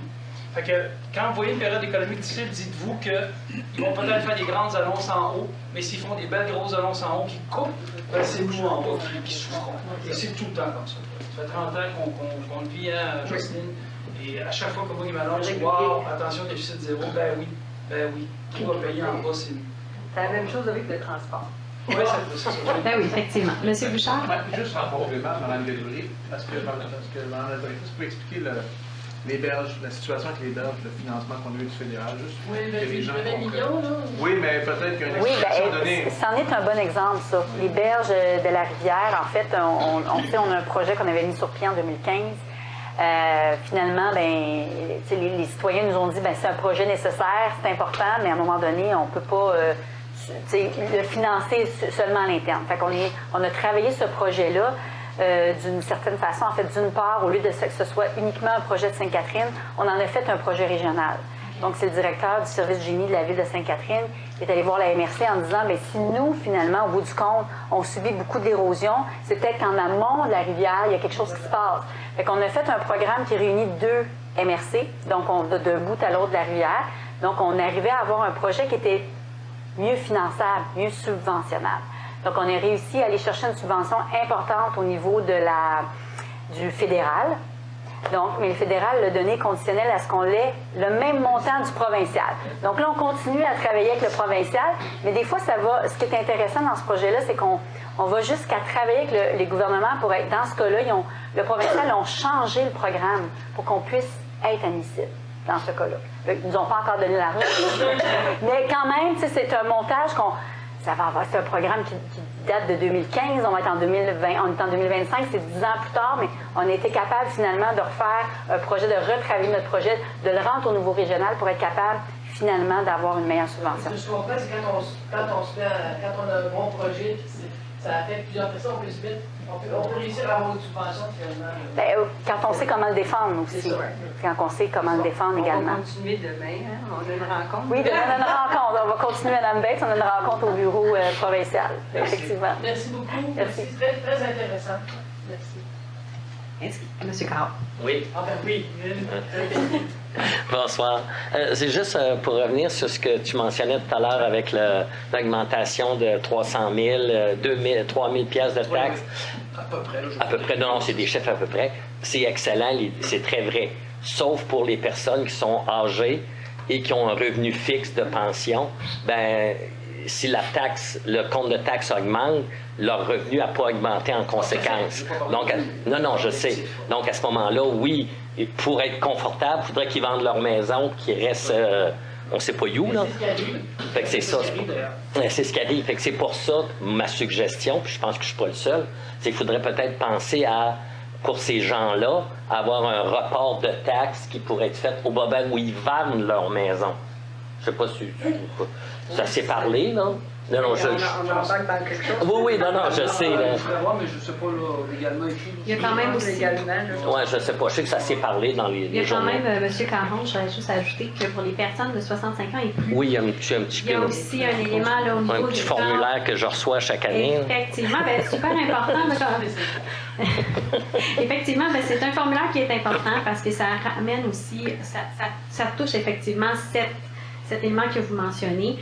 Fait que quand vous voyez une période économique difficile, dites-vous qu'ils vont peut-être faire des grandes annonces en haut, mais s'ils font des belles grosses annonces en haut qui coupent, ben c'est nous en bas qui souffrons. Et c'est tout le temps comme ça. Ça fait 30 ans qu'on le vit, hein, Jocelyne, et à chaque fois que moi, il m'annonce « Wow, attention, déficit zéro », ben oui, qui va payer en bas, c'est nous. C'est la même chose avec le transport. Oui, c'est ça. Ben oui, effectivement. Monsieur Bouchard? Juste en complément, Mme Gadouri, parce que Mme la directrice peut expliquer les berges, la situation avec les berges, le financement qu'on a eu du fédéral, juste Oui, que les gens 20 millions, là. Oui, mais peut-être qu'une Oui, explication donnée. c'en est un bon exemple, ça. Les berges de la rivière, en fait, on a un projet qu'on avait mis sur pied en 2015. Finalement, les citoyens nous ont dit c'est un projet nécessaire, c'est important, mais à un moment donné, on ne peut pas le financer seulement à l'interne. Fait qu'on a travaillé ce projet-là d'une certaine façon. En fait, d'une part, au lieu de que ce soit uniquement un projet de Sainte-Catherine, on en a fait un projet régional. Donc, c'est le directeur du service génie de la ville de Sainte-Catherine qui est allé voir la MRC en disant si nous, finalement, au bout du compte, on subit beaucoup d'érosion, c'est peut-être qu'en amont de la rivière, il y a quelque chose qui se passe. Fait qu'on a fait un programme qui réunit 2 MRC, donc d'un bout à l'autre de la rivière. Donc, on arrivait à avoir un projet qui était mieux finançable, mieux subventionnable. Donc, on a réussi à aller chercher une subvention importante au niveau du fédéral. Donc, mais le fédéral l'a donné conditionnel à ce qu'on ait le même montant du provincial. Donc là, on continue à travailler avec le provincial, mais des fois, ça va. Ce qui est intéressant dans ce projet-là, c'est qu'on va jusqu'à travailler avec les gouvernements pour être. Dans ce cas-là, le provincial ont changé le programme pour qu'on puisse être admissible dans ce cas-là. Ils nous ont pas encore donné l'argent. Mais quand même, c'est un montage c'est un programme qui date de 2015, on va être en 2020, on est en 2025, c'est 10 ans plus tard, mais on a été capable finalement de refaire un projet, de retravailler notre projet, de le rendre au niveau régional pour être capable finalement d'avoir une meilleure subvention. Ce que je comprends, c'est quand on a un bon projet, ça affecte plusieurs personnes, on peut réussir à avoir une subvention finalement. Quand on sait comment le défendre aussi. Quand on sait comment le défendre également. On va continuer demain, hein? On a une rencontre. Oui, demain, on a une rencontre. On va continuer, Mme Bates, on a une rencontre au bureau provincial, effectivement. Merci beaucoup. Merci. C'est très, très intéressant. Merci. Monsieur Carr. Oui, Enfin, oui. bonsoir. C'est juste pour revenir sur ce que tu mentionnais tout à l'heure avec l'augmentation de 300 000, 3 000 piastres de taxes. À peu près. À peu près, non, c'est des chiffres à peu près. C'est excellent, c'est très vrai. Sauf pour les personnes qui sont âgées et qui ont un revenu fixe de pension, si le compte de taxe augmente, leur revenu n'a pas augmenté en conséquence. Donc, non, je sais. Donc, à ce moment-là, oui, pour être confortable, il faudrait qu'ils vendent leur maison, qu'ils restent, on ne sait pas où, là. Fait que c'est ça. C'est ce qu'il dit. Fait que c'est pour ça, ma suggestion, puis je pense que je ne suis pas le seul, c'est qu'il faudrait peut-être penser pour ces gens-là, avoir un report de taxes qui pourrait être fait au moment où ils vendent leur maison. Je ne sais pas si ça s'est parlé, là. Non, On embarque dans quelque chose. Oui, non, je sais. Là. Je voudrais voir, mais je ne sais pas légalement écrit. Il y a quand même aussi. Oui, je sais pas. Je sais que ça s'est parlé dans les Il y a quand journaux. même, M. Caron, je voudrais juste ajouter que pour les personnes de 65 ans et plus, Oui, il y a un petit il y a aussi un élément là, au niveau un petit formulaire que je reçois chaque année. Effectivement, super important. Effectivement, c'est un formulaire qui est important parce que ça ramène aussi, ça touche effectivement cette cet élément que vous mentionnez,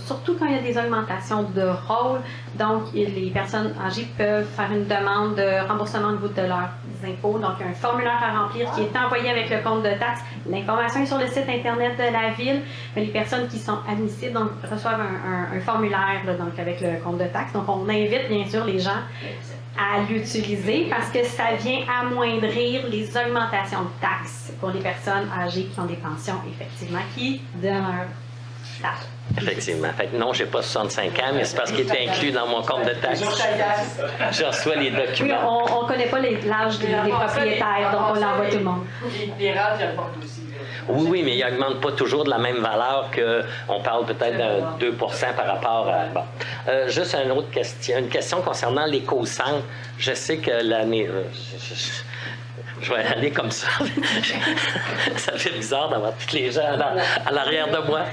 surtout quand il y a des augmentations de rôle, donc les personnes âgées peuvent faire une demande de remboursement au niveau de leurs impôts. Donc, un formulaire à remplir qui est envoyé avec le compte de taxe. L'information est sur le site Internet de la Ville. Mais les personnes qui sont admissibles donc, reçoivent un formulaire là, donc, avec le compte de taxe. Donc, on invite bien sûr les gens à l'utiliser parce que ça vient amoindrir les augmentations de taxes pour les personnes âgées qui ont des pensions, effectivement, qui demeurent stables. Effectivement. Fait que non, j'ai pas 65 ans, mais c'est parce qu'il est inclus dans mon compte de taxes. Je reçois les Oui, documents. on ne connaît pas l'âge des propriétaires, donc on l'envoie tout le monde. Les rentes, ils augmentent aussi. Oui, mais il n'augmente pas toujours de la même valeur qu'on parle peut-être d'un 2 par rapport à... Bon. Juste une autre question. Une question concernant l'éco-centre. Je sais que l'année... je vais aller comme ça. Ça fait bizarre d'avoir tous les gens à l'arrière de moi.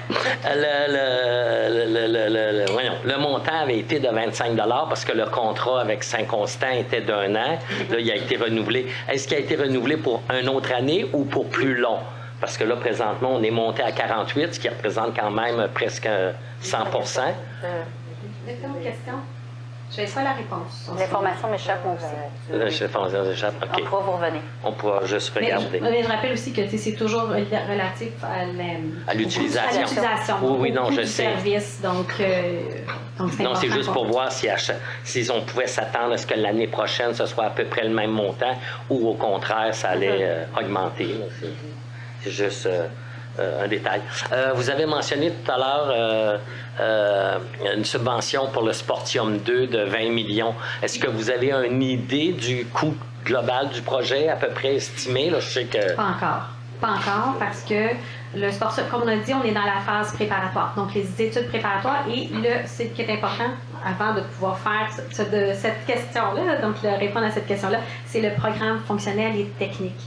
Voyons, le montant avait été de 25 $ parce que le contrat avec Saint-Constant était d'1 an. Là, il a été renouvelé. Est-ce qu'il a été renouvelé pour une autre année ou pour plus long? Parce que là, présentement, on est monté à 48, ce qui représente quand même presque 100 Question? Je n'ai pas la réponse. L'information m'échappe moi aussi. OK. On pourra vous revenir. On pourra juste regarder. Mais je rappelle aussi que c'est toujours relatif à l'utilisation. Oui, non, je sais. Service, donc non, c'est juste pour voir si on pouvait s'attendre à ce que l'année prochaine, ce soit à peu près le même montant ou au contraire, ça allait augmenter. C'est juste un détail. Vous avez mentionné tout à l'heure une subvention pour le Sportium 2 de 20 millions. Est-ce que vous avez une idée du coût global du projet à peu près estimé? Là, je sais que... Pas encore, parce que le Sportium, comme on a dit, on est dans la phase préparatoire. Donc, les études préparatoires et ce qui est important avant de pouvoir faire cette question-là, donc répondre à cette question-là, c'est le programme fonctionnel et technique.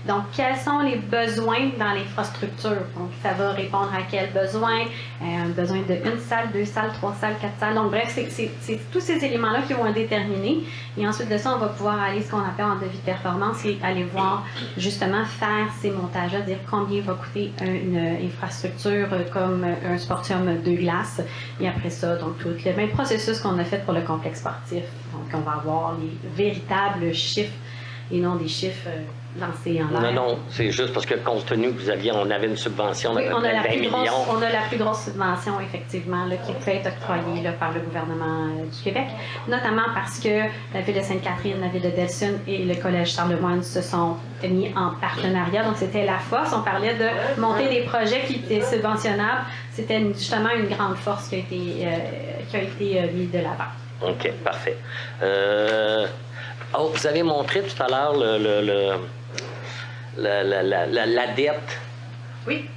Donc, quels sont les besoins dans l'infrastructure? Donc, ça va répondre à quels besoins? Un besoin de 1 salle, 2 salles, 3 salles, 4 salles. Donc, bref, c'est tous ces éléments-là qui vont être déterminés. Et ensuite de ça, on va pouvoir aller ce qu'on appelle en devis de performance et aller voir, justement, faire ces montages-là, dire combien va coûter une infrastructure comme un Sportium 2 glaces. Et après ça, donc, tout le même processus qu'on a fait pour le complexe sportif. Donc, on va avoir les véritables chiffres et non des chiffres lancés en l'air. Non, c'est juste parce que compte tenu que on avait une subvention de 20 millions. On a la plus grosse subvention, effectivement, là, qui peut être octroyée là, par le gouvernement du Québec, notamment parce que la Ville de Sainte-Catherine, la Ville de Delson et le Collège Charlemagne se sont mis en partenariat. Donc, c'était la force. On parlait de monter des projets qui étaient subventionnables. C'était justement une grande force qui a été mise de l'avant. OK, parfait. Vous avez montré tout à l'heure la dette. Oui.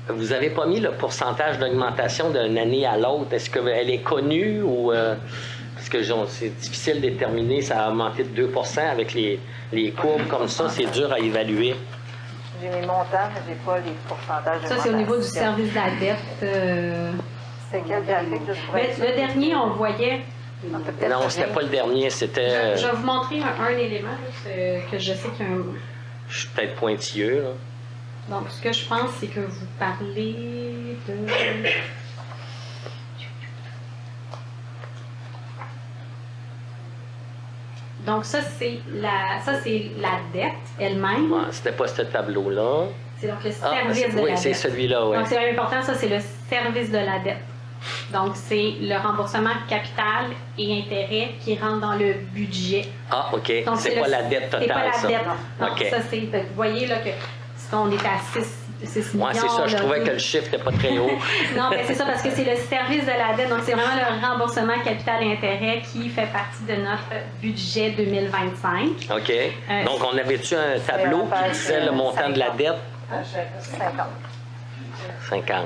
Vous n'avez pas mis le pourcentage d'augmentation d'une année à l'autre. Est-ce qu'elle est connue ou... parce que c'est difficile de déterminer, ça a augmenté de 2 % avec les courbes comme ça, c'est dur à évaluer. J'ai mes montants, mais je n'ai pas les pourcentages. Ça, c'est au niveau du service de la dette. C'est quel graphique je pourrais... Le dernier, on voyait... Non, c'était pas le dernier, c'était... Je vais vous montrer un élément là, que je sais qu'il y a un... Je suis peut-être pointilleux, là. Donc, ce que je pense, c'est que vous parlez de... Donc, ça, c'est la dette elle-même. Ouais, c'était pas ce tableau-là. C'est donc le service de la dette. Oui, c'est celui-là, oui. Donc, c'est vraiment important, ça, c'est le service de la dette. Donc, c'est le remboursement capital et intérêt qui rentre dans le budget. Ah, OK. Donc, c'est pas la dette totale, c'est pas la ça. dette. Non, OK. ça, c'est... Vous voyez, là, que si on est à 6 millions... Oui, c'est ça. Je trouvais que le chiffre n'était pas très haut. Non, mais c'est ça, parce que c'est le service de la dette. Donc, c'est vraiment le remboursement capital et intérêt qui fait partie de notre budget 2025. OK. Donc, on avait-tu un tableau qui disait le montant de la dette? 50. 50.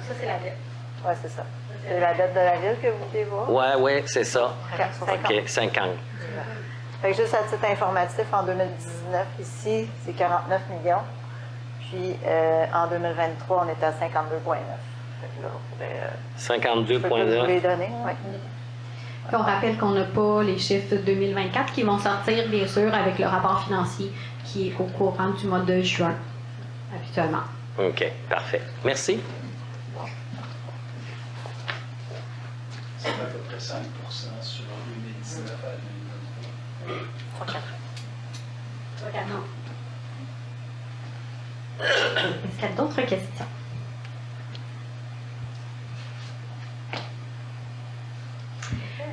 Ça, c'est la dette. Oui, c'est ça. C'est la dette de la Ville que vous voulez voir? Oui, c'est ça. 50. OK, 50. Fait que juste à titre informatif, en 2019, ici, c'est 49 millions. Puis en 2023, on est à 52,9. Fait que là, on pourrait... 52,9. vous les donner, oui. Puis on rappelle qu'on n'a pas les chiffres 2024 qui vont sortir, bien sûr, avec le rapport financier qui est au courant du mois de juin. habituellement. OK, parfait. Merci. C'est à peu près 5 sur 2019 à 2023. 3-4. Non. Est-ce qu'il y a d'autres questions?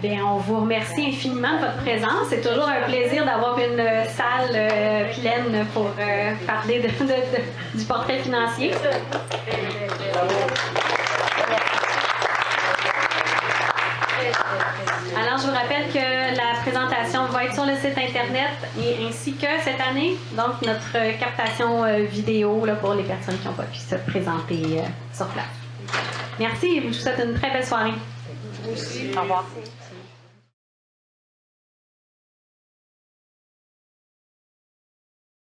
Bien, on vous remercie infiniment de votre présence. C'est toujours un plaisir d'avoir une salle pleine pour parler du portrait financier. Alors, je vous rappelle que la présentation va être sur le site Internet et ainsi que cette année, donc notre captation vidéo là, pour les personnes qui n'ont pas pu se présenter sur place. Merci et je vous souhaite une très belle soirée. Au revoir.